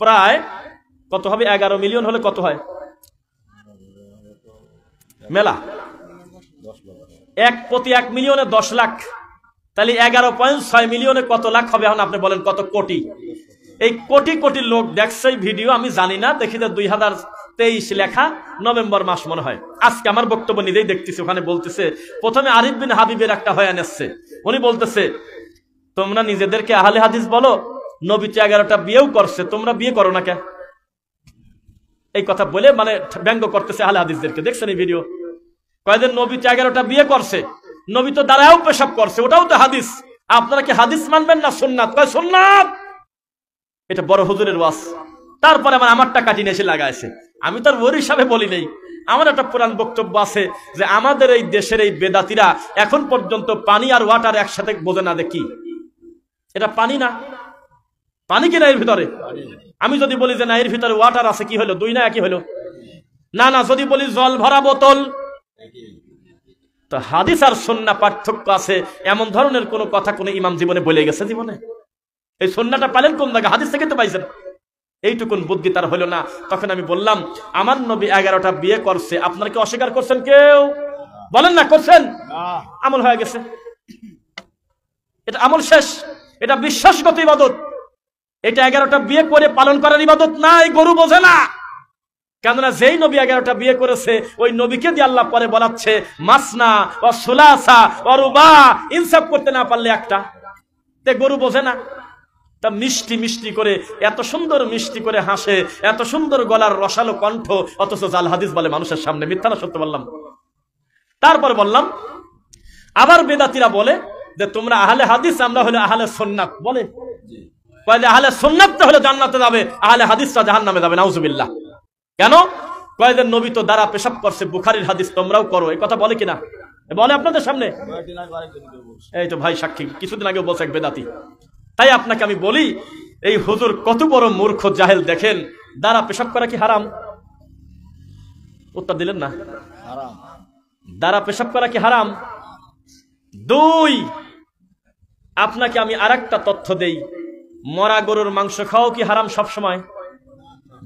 প্রায় কত হবে? 11 মিলিয়ন হলে কত হয়? মেলা। 1 প্রতি 1 মিলিয়নে 10 লাখ, তাহলে 11.6 মিলিয়নে কত লাখ হবে? এখন আপনি বলেন কত কোটি? এই কোটি কোটি লোক দেখছে ভিডিও, আমি জানি না, দেখি 2023 লেখা, নভেম্বর মাস মনে হয়। আজকে আমার বক্তব্য নিজেই দেখতেছি, ওখানে বলতেছে, প্রথমে আরিফ বিন হাবিবের একটা হয়ে আনছে। উনি বলতেছে, তোমরা নিজেদেরকে আহলে হাদিস বলো, নবী 11টা বিয়েও করছে, তোমরা বিয়ে করো না কেন? এই কথা বলে মানে ব্যঙ্গ করতেছে আহলে হাদিসদেরকে। দেখছেন এই ভিডিও? কয়েকদিন নবী 11টা বিয়ে করছে, নবী তো দাঁড়ায়ও পেশাব করছে, ওটাও তো হাদিস। আপনারা কি হাদিস মানবেন না সুন্নাত? কয় সুন্নাত। এটা বড় হুজুরের ওয়াজ। তারপরে আমারটা কাটিয়ে এসে লাগাইছে। আমি তার ওর হিসাবে বলি নেই, আমার একটা পুরান বক্তব্য আছে যে আমাদের এই দেশের এই বেদাতিরা এখন পর্যন্ত পানি আর ওয়াটার একসাথে বোঝে না। দেখি এটা পানি না, পানি কিনা এর ভিতরে? আমি যদি বলি যে না এর ভিতরে ওয়াটার আছে, কি হলো? 2 না একই হলো? না না, যদি বলি জল ভরা বোতল, তো হাদিস আর সুন্নাহ পার্থক্য আছে এমন ধরনের কোন কথা কোন ইমাম জীবনে বলে গেছে? জীবনে এই সুন্নাহটা পালেন কোন জায়গা? হাদিস থেকে তো পাইছেন। এইটুকুন বুদ্ধি তার হলো না। তখন আমি বললাম, আমার নবী 11টা বিয়ে করছে, আপনারা কি অস্বীকার করছেন? কেউ বলেন না করছেন? আমল হয়ে গেছে, এটা আমল শেষ। এটা বিশ্বাসগত ইবাদত। এটা 11টা বিয়ে করে পালন করার ইবাদত না। এই গরু বোঝে না। কেননা যেই নবী 11টা বিয়ে করেছে, ওই নবীকে দিয়ে আল্লাহ পরে বলাচ্ছে মাসনা ও সুলাসা ও রুবা, ইনসাফ করতে না পারলে একটা। তে গরু বোঝে না। তা মিষ্টি মিষ্টি করে, এত সুন্দর মিষ্টি করে হাসে, এত সুন্দর গলার রসালো কণ্ঠ, অথচ জাল হাদিস বলে মানুষের সামনে। মিথ্যা না সত্য বললাম? তারপর বললাম, আবার বেদাতিরা বলে যে তোমরা আহলে হাদিস, আমরা হলো আহলে সুন্নাত। বলে কয় যে আহলে সুন্নাত হলে জান্নাতে যাবে, আহলে হাদিসরা জাহান্নামে যাবে। নাউজুবিল্লাহ। কেন? কয় যে নবী তো দ্বারা পেশাব করছে, বুখারীর হাদিস তোমরাও করো। এই কথা বলে কিনা? বলে আপনাদের সামনে? এই তো ভাই সাক্ষী, কিছুদিন আগে বলছে এক বেদাতি। তাই আপনাকে আমি বলি, এই হুজুর কত বড় মূর্খ জাহেল। দেখেন, দ্বারা পেশাব করা কি হারাম? উত্তর দিলেন না। দ্বারা পেশাব করা কি হারাম? 2, আপনাকে আমি আরেকটা তথ্য দেই, মরা গরুর মাংস খাওয়া কি হারাম সব সময়?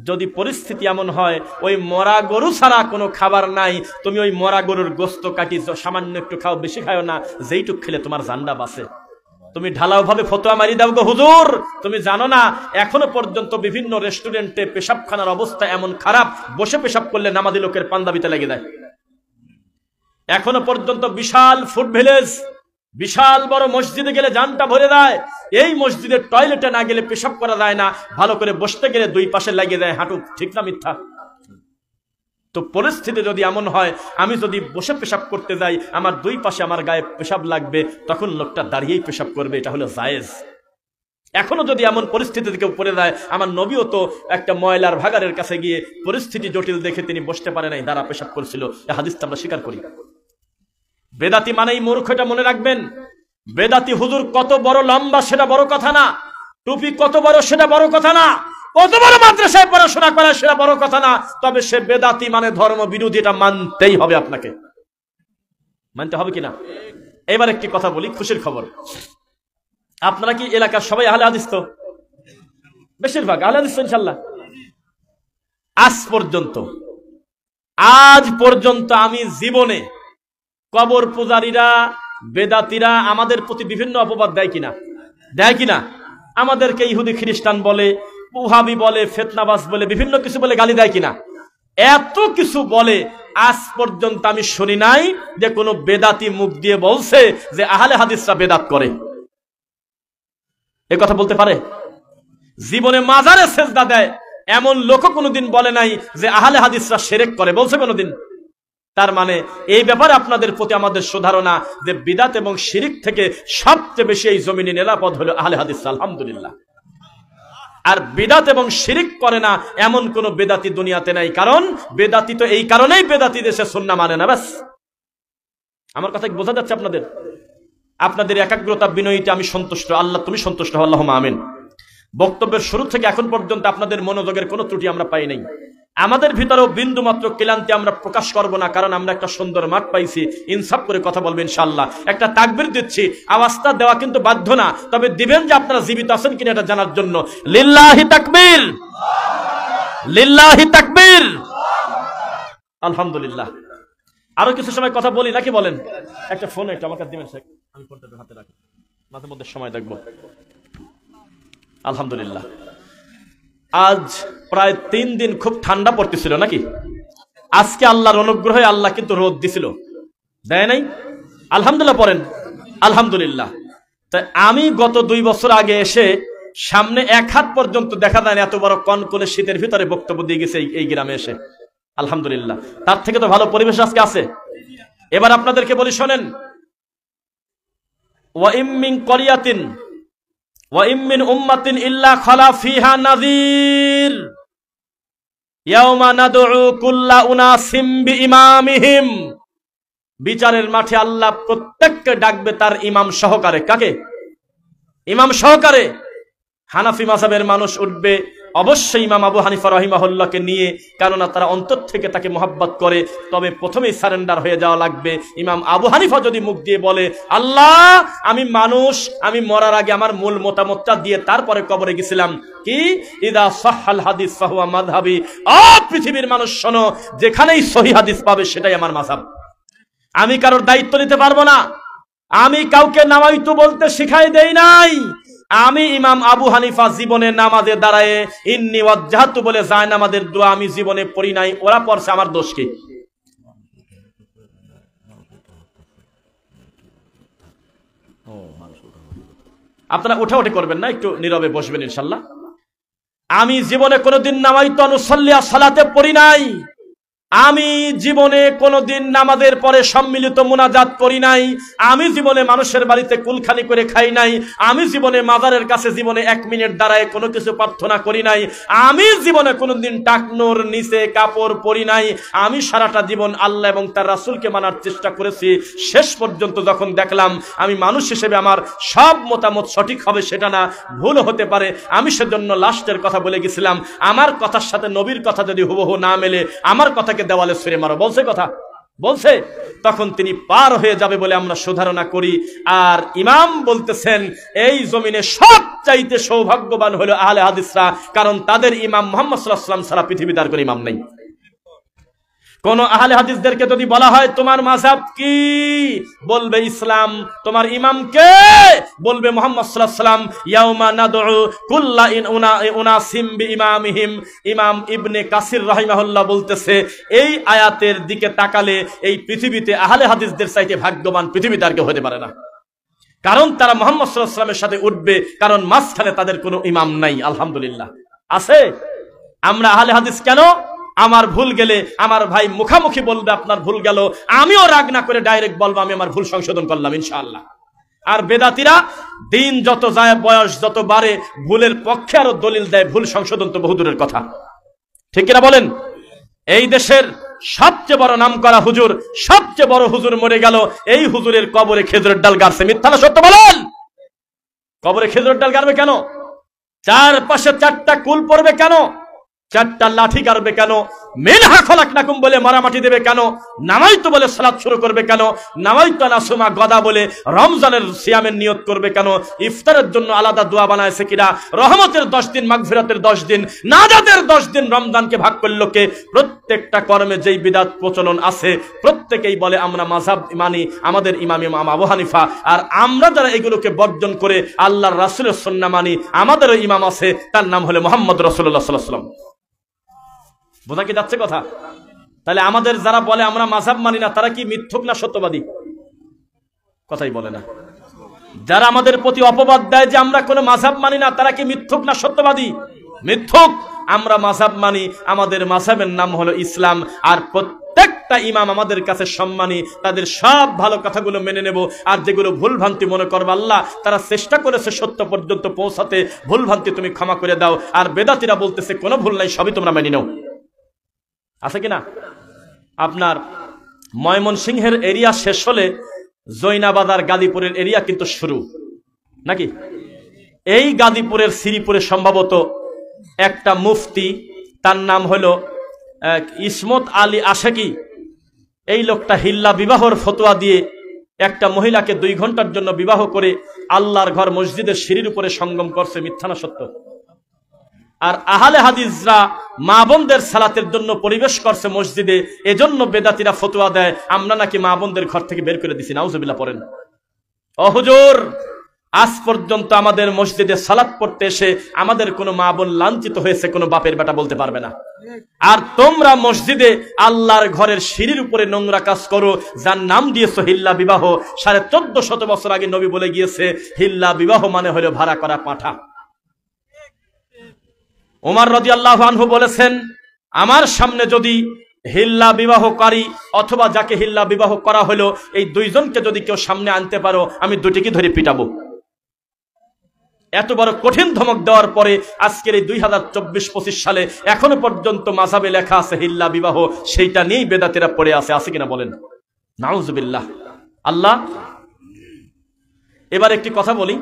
যদি পরিস্থিতি এমন হয় ওই মরা গরু ছাড়া কোনো খাবার নাই, তুমি ওই মরা গরুর গোস্ত কাটি সামান্য একটু খাও, বেশি খাও না, যেইটুক খেলে তোমার জান্ডা বাঁচে। তুমি ঢালাও ভাবে ফতোয়া মারি দাও গো হুজুর। তুমি জানো না এখনো পর্যন্ত বিভিন্ন রেস্টুরেন্টে পেশাবখানার অবস্থা এমন খারাপ, বসে পেশাব করলে নামাজি লোকের পাঞ্জাবিতে লেগে যায়। এখনো পর্যন্ত বিশাল ফুড ভিলেজ বিশাল বড় মসজিদে গেলে জানটা ভরে যায়, এই মসজিদের টয়লেটে না গেলে পেশাব করা যায় না, ভালো করে বসতে গেলে দুই পাশে লাগিয়ে দেয় হাঁটু। ঠিক না মিথ্যা? তো পরিস্থিতি যদি এমন হয়, আমি যদি বসে পেশাব করতে যাই, আমার দুই পাশে আমার গায়ে পেশাব লাগবে, তখন লোকটা দাঁড়িয়েই পেশাব করবে, এটা হলো জায়েজ। এখনো যদি এমন পরিস্থিতিতে কেউ পড়ে যায়, আমার নবীও তো একটা ময়লার ভাগাড়ের কাছে গিয়ে পরিস্থিতি জটিল দেখে তিনি বসতে পারে নাই, দাঁড়া পেশাব করেছিল। এই হাদিসটা আমরা স্বীকার করি। বেদাতি মানেই মূর্খ, এটা মনে রাখবেন। বেদাতি হুজুর কত বড় লম্বা সেটা বড় কথা না, টুপি কত বড় সেটা বড় কথা না, কত বড় মাদ্রাসায় পড়াশোনা করে সেটা বড় কথা না, তবে সে বেদাতি মানে ধর্ম বিরোধী, এটা মানতেই হবে, আপনাকে মানতে হবে কিনা। এবার একটি কথা বলি, খুশির খবর। আপনারা কি এলাকার সবাই আহলে হাদিস? তো বেশিরভাগ আহলে হাদিস ইনশাআল্লাহ। আজ পর্যন্ত আমি জীবনে কবর পূজারীরা, বেদাতিরা আমাদের প্রতি বিভিন্ন অপবাদ দেয় কিনা, আমাদেরকে ইহুদি খ্রিস্টান বলে, ওহাবি বলে, ফিতনাবাজ বলে, বিভিন্ন কিছু বলে গালি দেয় কিনা, এত কিছু বলে, আজ পর্যন্ত আমি শুনি নাই যে কোনো বেদাতি মুখ দিয়ে বলছে যে আহলে হাদিসরা বেদাত করে। এ কথা বলতে পারে? জীবনে মাজারে সেজদা দেয় এমন লোক কোনোদিন বলে নাই যে আহলে হাদিসরা শিরক করে, বলছে কোনোদিন? তার মানে এই ব্যাপারে আপনাদের প্রতি আমাদের সুধারণা যে বিদাত এবং শিরিক থেকে সবচেয়ে বেশি এই জমিনে নিরাপদ হলো আহলে হাদিস, আলহামদুলিল্লাহ। আর বিদাত এবং শিরিক করে না এমন কোন বেদাতি দুনিয়াতে নাই, কারণ বেদাতি তো এই কারণেই বেদাতি দেশে সুন্নাহ মানে না। ব্যাস, আমার কথা বোঝা যাচ্ছে আপনাদের? আপনাদের একাগ্রতা, বিনয়ীতে আমি সন্তুষ্ট। আল্লাহ তুমি সন্তুষ্ট হও, আল্লাহুম্মা আমিন। বক্তব্যের শুরু থেকে এখন পর্যন্ত আপনাদের মনোযোগের কোনো ত্রুটি আমরা পাই নাই। আমাদের ভিতরেও বিন্দু মাত্র ক্লান্তি আমরা প্রকাশ করব না, কারণ আমরা একটা সুন্দর মাঠ পাইছি। ইনসাফ করে কথা বলবেন ইনশাআল্লাহ। একটা তাকবীর দিচ্ছি, আওয়াজটা দেওয়া কিন্তু বাধ্য না, তবে দিবেন যে আপনারা জীবিত আছেন কিনা এটা জানার জন্য। লিল্লাহি তাকবীর, লিল্লাহি তাকবীর, আলহামদুলিল্লাহ। আরো কিছু সময় কথা বলি নাকি বলেন? একটা ফোন একটা আমার কাছে দিবেন শেখ, আমি ফোনটা হাতে রাখি, মাঝে মধ্যে সময় দেখবো। আলহামদুলিল্লাহ, আজ প্রায় 3 দিন খুব ঠান্ডা পড়তেছিল নাকি? আজকে আল্লাহর অনুগ্রহে আল্লাহ কিন্তু রোদ দিছিল, দেয় নাই? আলহামদুলিল্লাহ পড়েন আলহামদুলিল্লাহ। তাই আমি গত 2 বছর আগে এসে সামনে 1 হাত পর্যন্ত দেখা যায় না, এত বড় কনকনে শীতের ভিতরে বক্তব্য দিয়ে গেছে এই গ্রামে এসে, আলহামদুলিল্লাহ। তার থেকে তো ভালো পরিবেশ আজকে আছে। এবার আপনাদেরকে বলি শোনেন, ওয়া ইম মিন ক্বরিয়াতিন ওয়া ইম মিন উম্মাতিন ইল্লা খালা ফিহা নাযীর ইয়াওমা নাদউ কুল্লা উনাসিম বিইমামিহিম। বিচারের মাঠে আল্লাহ প্রত্যেককে ডাকবে তার ইমাম সহকারে। কাকে? ইমাম সহকারে। হানাফি মাযহাবের মানুষ উঠবে অবশ্যই ইমাম আবু হানিফা রাহিমাহুল্লাহকে নিয়ে, কেননা তারা অন্তর থেকে তাকে মহব্বত করে। তবে প্রথমেই সারেন্ডার হয়ে যাওয়া লাগবে। ইমাম আবু হানিফা যদি মুখ দিয়ে বলে আল্লাহ আমি মানুষ, আমি মরার আগে আমার মূল মতামতটা দিয়ে তারপরে কবরে গেছিলাম, কি ইদা সাহহাল হাদিস ফাহুয়া মাযহাবি। পৃথিবীর মানুষ শোনো, যেখানেই সহিহ হাদিস পাবে সেটাই আমার মাযহাব। আমি কারোর দায়িত্ব নিতে পারবো না, আমি কাউকে নামাইতু বলতে শিখাই দেই নাই। আমি ইমাম আবু হানিফা জীবনে নামাজে দাঁড়ায় ইন্নী ওয়াজ্জাহতু বলে যায় নামাজের দোয়া আমি জীবনে পড়ি নাই, ওরা পড়ছে, আমার দোষ কি? আপনারা উঠাউঠি করবেন না, একটু নীরবে বসবেন ইনশাআল্লাহ। আমি জীবনে কোনোদিন নামাইতু আনুসাল্লিয়া সালাতে পড়ি নাই, আমি জীবনে কোনোদিন নামাজের পরে সম্মিলিত মুনাজাত করি নাই, আমি জীবনে মানুষের বাড়িতে কুলখানি করে খাই নাই, আমি জীবনে মাজারের কাছে জীবনে 1 মিনিট দাঁড়ায় কোনো কিছু প্রার্থনা করি নাই, আমি জীবনে কোনোদিন টাকনোর নিচে কাপড় পরি নাই। আমি সারাটা জীবন আল্লাহ এবং তার রাসূলকে মানার চেষ্টা করেছি। শেষ পর্যন্ত যখন দেখলাম আমি মানুষ হিসেবে আমার সব মতামত সঠিক হবে সেটা না, ভুল হতে পারে, আমি সেজন্য লাস্টের কথা বলে গেছিলাম, আমার কথার সাথে নবীর কথা যদি হুবহু না মেলে আমার কথাকে দেওয়ালে ছুঁড়ে মারো, বলছে কথা বলছে, তখন তিনি পার হয়ে যাবে বলে আমরা সুধারণা করি। আর ইমাম বলতেছেন এই জমিনে সবচাইতে সৌভাগ্যবান হলো আহলে হাদিসরা, কারণ তাদের ইমাম মুহাম্মদ সাল্লাল্লাহু আলাইহি ওয়াসাল্লাম ছাড়া পৃথিবীতে আর কোনো ইমাম নেই। কোন আহলে হাদিসদেরকে যদি বলা হয় তোমার মাযহাব কি, বলবে ইসলাম। তোমার ইমাম কে, বলবে মুহাম্মদ সাল্লাল্লাহু আলাইহি ওয়াসাল্লাম। ইয়াউমা নাদউ কুল্লা উনাসিম বিইমামিহিম। ইমাম ইবনে কাসির রাহিমাহুল্লাহ বলতেছে এই আয়াতের দিকে তাকালে এই পৃথিবীতে আহলে হাদিসদের চাইতে ভাগ্যবান পৃথিবীতে আর কেউ হতে পারে না। কারণ তারা মুহাম্মদ সাল্লাল্লাহু আলাইহি ওয়াসাল্লামের সাথে উঠবে, কারণ মাঝখানে তাদের কোনো ইমাম নাই। আলহামদুলিল্লাহ আছে। আমরা আহলে হাদিস কেন? আমার ভুল গেলে আমার ভাই মুখামুখি বলবে আপনার ভুল গেল, আমিও রাগ না করে ডাইরেক্ট বলবো আমি আমার ভুল সংশোধন করলাম ইনশাআল্লাহ। আর বেদাতীরা দিন যত যায়, বয়স যত বাড়ে, ভুলের পক্ষে আরো দলিল দেয়, ভুল সংশোধন তো বহুদূরের কথা। ঠিক কিনা বলেন? এই দেশের সবচেয়ে বড় নামকরা হুজুর, সবচেয়ে বড় হুজুর মরে গেল, এই হুজুরের কবরে খেজুরের ডাল গাড়ছে। মিথ্যা না সত্য বলেন? কবরে খেজুরের ডাল গাড়বে কেন? চারপাশে 4টা কুল পড়বে কেন? 4টা লাঠি গাড়বে কেন? মিনহা খলাকনাকুম বলে মারামাটি দেবে কেন? নামাইতো বলে সালাত শুরু করবে কেন? নামাইতো নাসুমা গদা বলে রমজানের সিয়ামের নিয়ত করবে কেন? ইফতারের জন্য আলাদা দোয়া বানায়ছে কিনা? রহমতের 10 দিন, মাগফিরাতের 10 দিন, নাজাতের 10 দিন রমজানকে ভাগ করলো কে? প্রত্যেকটা কর্মে যেই বিদআত প্রচলন আছে প্রত্যেকেই বলে আমরা মাযহাব মানি, আমাদের ইমাম আবু হানিফা। আর আমরা যারা এগুলোকে বর্জন করে আল্লাহর রাসূলের সুন্নাহ মানি, আমাদেরও ইমাম আছে, তার নাম হলো মুহাম্মদ রাসূলুল্লাহ সাল্লাল্লাহু আলাইহি ওয়াসাল্লাম। বোঝা কি যাচ্ছে কথা? তাহলে আমাদের যারা বলে আমরা মাযহাব মানি না, তারা কি মিথ্যুক না সত্যবাদী? কথাই বলে না। যারা আমাদের প্রতি অপবাদ দেয় যে আমরা কোনো মাযহাব মানি না, তারা কি মিথ্যুক না সত্যবাদী? মিথ্যুক। আমরা মাযহাব মানি, আমাদের মাযহাবের নাম হলো ইসলাম। আর প্রত্যেকটা ইমাম আমাদের কাছে সম্মানী, তাদের সব ভালো কথাগুলো মেনে নেব। আর যেগুলো ভুল ভ্রান্তি মনে করবে, আল্লাহ তারা চেষ্টা করেছে সত্য পর্যন্ত পৌঁছাতে, ভুল ভ্রান্তি তুমি ক্ষমা করে দাও। আর বেদাতীরা বলতেছে কোনো ভুল নাই, সবই তোমরা মেনে নাও। আছে কিনা? আপনার ময়মনসিংহের এরিয়া শেষ হলে জৈনাবাদ আর গাজীপুরের এরিয়া কিন্তু শুরু, নাকি? এই গাজীপুরের শ্রীপুরে সম্ভবত একটা মুফতি, তার নাম হলো ইসমত আলী আশেকি। এই লোকটা হিল্লা বিবাহর ফতোয়া দিয়ে একটা মহিলাকে 2 ঘন্টার জন্য বিবাহ করে আল্লাহর ঘর মসজিদের সিঁড়ির উপরে সঙ্গম করছে। মিথ্যা না সত্য? আর আহলে হাদিসরা মা বোনদের সালাতের জন্য পরিবেশ করছে মসজিদে, এজন্য বেদাতীরা ফতোয়া দেয় আমরা নাকি মা বোনদের ঘর থেকে বের করে দিছি। নাউজুবিল্লাহ পড়েন। ও হুজুর, আজ পর্যন্ত আমাদের মসজিদে সালাত পড়তে এসে আমাদের কোনো মা বোন লাঞ্ছিত হয়েছে কোনো বাপের বেটা বলতে পারবে না। আর তোমরা মসজিদে আল্লাহর ঘরের সিঁড়ির উপরে নোংরা কাজ করো, যার নাম দিয়েছো হিল্লা বিবাহ। 1450 বছর আগে নবী বলে গিয়েছে হিল্লা বিবাহ মানে হলো ভাড়া করা পাঁঠা। ওমর রাদিয়াল্লাহু আনহু বলেছেন, আমার সামনে যদি হিল্লা বিবাহকারী অথবা যাকে হিল্লা বিবাহ করা হলো, এই 2 জনকে যদি কেউ সামনে আনতে পারো, আমি 2টিকে ধরে পিটাবো। এত বড় কঠিন ধমক দেওয়ার পরে আজকের এই 2024-25 সালে এখনো পর্যন্ত মাযহাবে লেখা আছে হিল্লা বিবাহ, সেইটা নিয়েই বেদাতীরা পড়ে আছে কিনা বলেন? নাউজুবিল্লাহ। আল্লাহ। এবার একটি কথা বলি,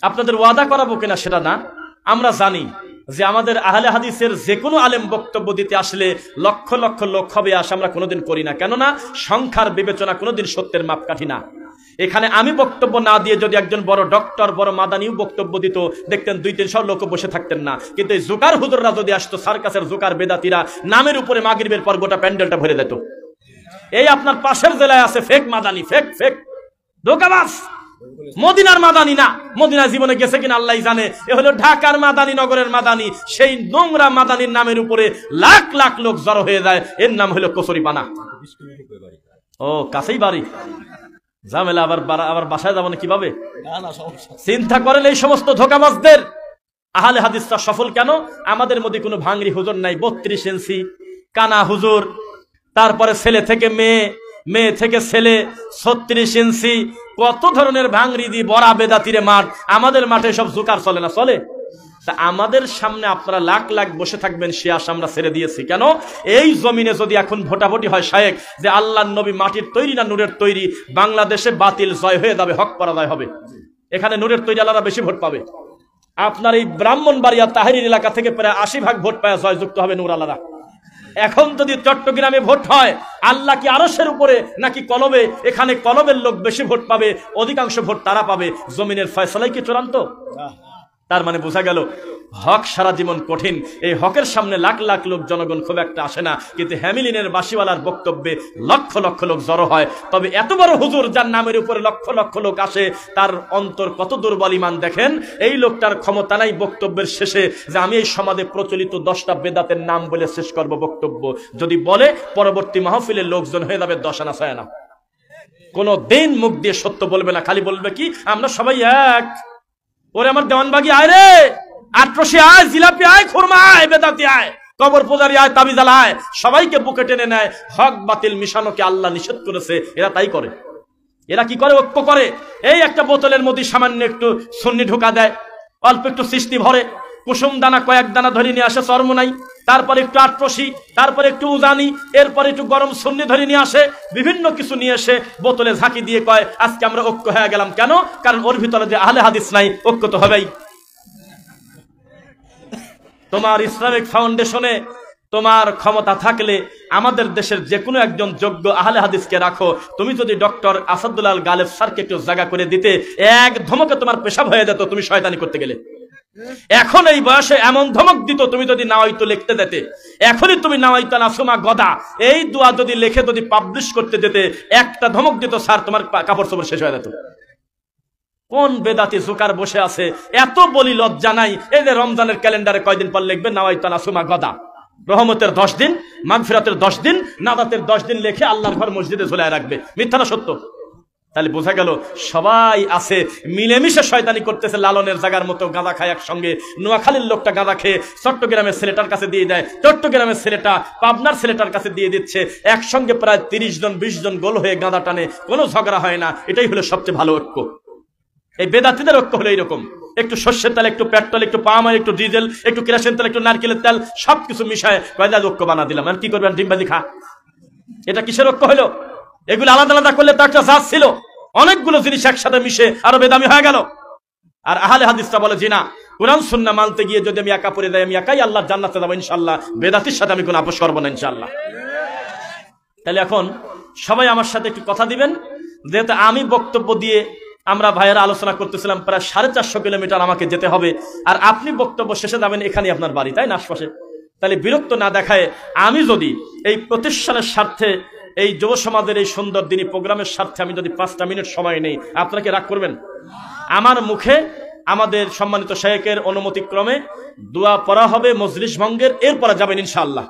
আপনাদের ওয়াদা করাবো কিনা সেটা না, আমরা জানি যে আমাদের আহলে হাদিসের যে কোনো আলেম বক্তব্য দিতে আসলে লক্ষ লক্ষ লোক হবে, আসে আমরা কোনোদিন করি না। কেননা সংখ্যার বিবেচনা কোনোদিন সত্যের মাপকাঠি না। এখানে আমি বক্তব্য না দিয়ে যদি একজন বড় ডক্টর, বড় মাদানিও বক্তব্য দিত, দেখতেন 200-300 লোক বসে থাকতেন না। কিন্তু এই জোকার হুজুররা যদি আসতো, সার্কাসের জোকার বেদাতীরা, নামের উপরে মাগরিবের পর গোটা প্যান্ডেলটা ভরে দিত। এই আপনার পাশের জেলায় আছে ফেক মাদানি, ফেক ধোঁকাবাজ। মদিনার মাদানি না, মদিনা জীবনে গেছে কিনা আল্লাহ জানে। এ হলো ঢাকার মাদানি, নগরের মাদানি। সেই নোংরা মাদানির নামের উপরে লাখ লাখ লোক জড়ো হয়ে যায়, এর নাম হলো কচুরিপানা। ও, কাছেই বাড়ি, ঝামেলা। আবার বাসায় যাবো না কিভাবে? চিন্তা করেন এই সমস্ত ধোঁকাবাজদের। আহলে হাদিসরা সফল কেন? আমাদের মধ্যে কোনো ভাঙরি হুজুর নাই। 32 ইঞ্চি কানা হুজুর, তারপরে ছেলে থেকে মেয়ে, মেয়ে থেকে ছেলে, 36 ইঞ্চি, কত ধরনের ভাঙরি দি বড়া বেদাতিরে মাঠ। আমাদের মাঠে সব জোকার চলে না? চলে। তা আমাদের সামনে আপনারা লাখ লাখ বসে থাকবেন, সে আশা আমরা ছেড়ে দিয়েছি। কেন? এই জমিনে যদি এখন ভোটাভুটি হয় শায়েক, যে আল্লাহর নবী মাটির তৈরি না নূরের তৈরি, বাংলাদেশে বাতিল জয় হয়ে যাবে, হক পরাজয় হবে। এখানে নূরের তৈরি আল্লাহরা বেশি ভোট পাবে। আপনার এই ব্রাহ্মণবাড়িয়া তাহিরি এলাকা থেকে প্রায় 80% ভোট পায় জয়যুক্ত হবে নূর আল্লাহরা। এখন যদি চট্টগ্রামে ভোট হয়, আল্লাহ কি আরশের উপরে নাকি কলবে? এখানে কলবের লোক বেশি ভোট পাবে, অধিকাংশ ভোট তারা পাবে। জমিনের ফয়সালাই কি চূড়ান্ত? তার মানে বোঝা গেল হক সারা জীবন কঠিন। এই হকের সামনে লাখ লাখ লোক জনগণ খুব একটা আসে না, কিন্তু হ্যামিলিনের বাসিওয়ালার বক্তব্যে লক্ষ লক্ষ লোক জড়ো হয়। তবে এত বড় হুজুর যার নামের উপরে লক্ষ লক্ষ লোক আসে, তার অন্তর কত দুর্বল ইমান দেখেন। এই লোকটার ক্ষমতা নাই বক্তব্যের শেষে যে আমি এই সমাজে প্রচলিত 10টা বেদাতের নাম বলে শেষ করব বক্তব্য। যদি বলে, পরবর্তী মাহফিলের লোকজন হয়ে যাবে 10 আনা 6 আনা। কোনো দিন মুখ দিয়ে সত্য বলবে না, খালি বলবে কি আমরা সবাই এক। ওরে আমার দেওয়ানবাগি আয় রে, আটরশি আয়, জিলাপি আয়, খুরমা আয়, বেদাতি আয়, কবর পূজারি আয়, তাবিজাল আয়, সবাইকে বুকে টেনে নেয়। হক বাতিল মিশানোকে আল্লাহ নিষেধ করেছে, এরা তাই করে। এরা কি করে? ঐক্য করে। এই একটা বোতলের মধ্যে সামান্য একটু সুন্নি ঢোকা দেয়, অল্প একটু সৃষ্টি ভরে, কুসুম দানা কয়েক দানা ধরে নিয়ে আসে চরমোনাই, তারপরে একটু আটরশি, তারপরে একটু উজানি, এরপরে একটু গরম সুন্নি ধরে নিয়ে আসে, বিভিন্ন কিছু নিয়ে এসে বোতলে ঝাঁকি দিয়ে কয় আজকে আমরা ঐক্য হয়ে গেলাম। কেন? কারণ ওর ভিতরে যে আহলে হাদিস নাই, ঐক্য তো হবেই। তোমার ইসলামিক ফাউন্ডেশনে তোমার ক্ষমতা থাকলে আমাদের দেশের যে কোনো একজন যোগ্য আহলে হাদিসকে রাখো। তুমি যদি ডক্টর আসাদুল্লাহ গালেব স্যারকে একটু জায়গা করে দিতে, এক ধমকে তোমার পেশাব হয়ে যেত তুমি শয়তানি করতে গেলে। এখন এই বয়সে এমন ধমক দিত, তুমি যদি নাওয়াইতো লিখতে দিতে, এখনই তুমি নাওয়াইতো নাসুমা গদা এই দোয়া যদি লিখে যদি পাবলিশ করতে যেতে, একটা ধমক দিত, স্যার তোমার কাপড় চোপড় শেষ হয়ে যেত। কোন বেদাতি জোকার বসে আছে, এত বলি লজ্জা নাই। এই যে রমজানের ক্যালেন্ডারে কয়দিন পর লিখবে নাওয়াইতো নাসুমা গদা, রহমতের 10 দিন, মাগফিরাতের 10 দিন, নাদাতের 10 দিন লিখে আল্লাহর ঘর মসজিদে ঝুলায় রাখবে। মিথ্যা না সত্য? তাহলে বোঝা গেল সবাই আছে, মিলেমিশে শয়তানি করতেছে। লালনের জায়গার মতো গাঁদা খায় একসঙ্গে। নোয়াখালীর লোকটা গাঁদা খেয়ে চট্টগ্রামের ছেলেটার কাছে দিয়ে দেয়, চট্টগ্রামের ছেলেটা পাবনার ছেলেটার কাছে দিয়ে দিচ্ছে, একসঙ্গে প্রায় 30 জন 20 জন গোল হয়ে গাঁদা টানে, কোনো ঝগড়া হয় না। এটাই হলো সবচেয়ে ভালো ঐক্য। এই বেদাতিদের ঐক্য হলো এইরকম, একটু সর্ষের তেল, একটু পেট্রোল, একটু পাম অয়েল, একটু ডিজেল, একটু কেরোসিন তেল, একটু নারকেলের তেল, সবকিছু মিশায় কয়লা ঐক্য বানা দিলাম। আর কি করবেন? ডিমবাজি খা। এটা কিসের ঐক্য হলো? এগুলো আলাদা আলাদা করলে তো একটা জাত ছিল, অনেকগুলো জিনিস একসাথে মিশে আরো বেদামি হয়ে গেল। আর আহলে হাদিসরা বলে যে না, কোরআন সুন্নাহ মানতে গিয়ে যদি আমি একা পড়ে যাই, আমি একাই আল্লাহর জান্নাতে যাবো ইনশাআল্লাহ, বেদাতির সাথে আমি কোনো আপোষ করবো না ইনশাআল্লাহ। তাহলে এখন সবাই আমার সাথে একটু কথা দিবেন, যেহেতু আমি বক্তব্য দিয়ে আমরা ভাইয়েরা আলোচনা করতেছিলাম, প্রায় 450 কিলোমিটার আমাকে যেতে হবে, আর আপনি বক্তব্য শেষে যাবেন এখানে আপনার বাড়ি, তাই না, আশপাশে। তাহলে বিরক্ত না দেখায় আমি যদি এই প্রতিষ্ঠানের স্বার্থে, এই যুব সমাজের এই সুন্দর দিনী প্রোগ্রামের স্বার্থে আমি যদি 5টা মিনিট সময় নেই, আপনাকে রাগ করবেন? আমার মুখে আমাদের সম্মানিত শায়েখের অনুমতি ক্রমে দোয়া পড়া হবে মজলিস ভঙ্গের, এরপরে যাবেন ইনশাআল্লাহ।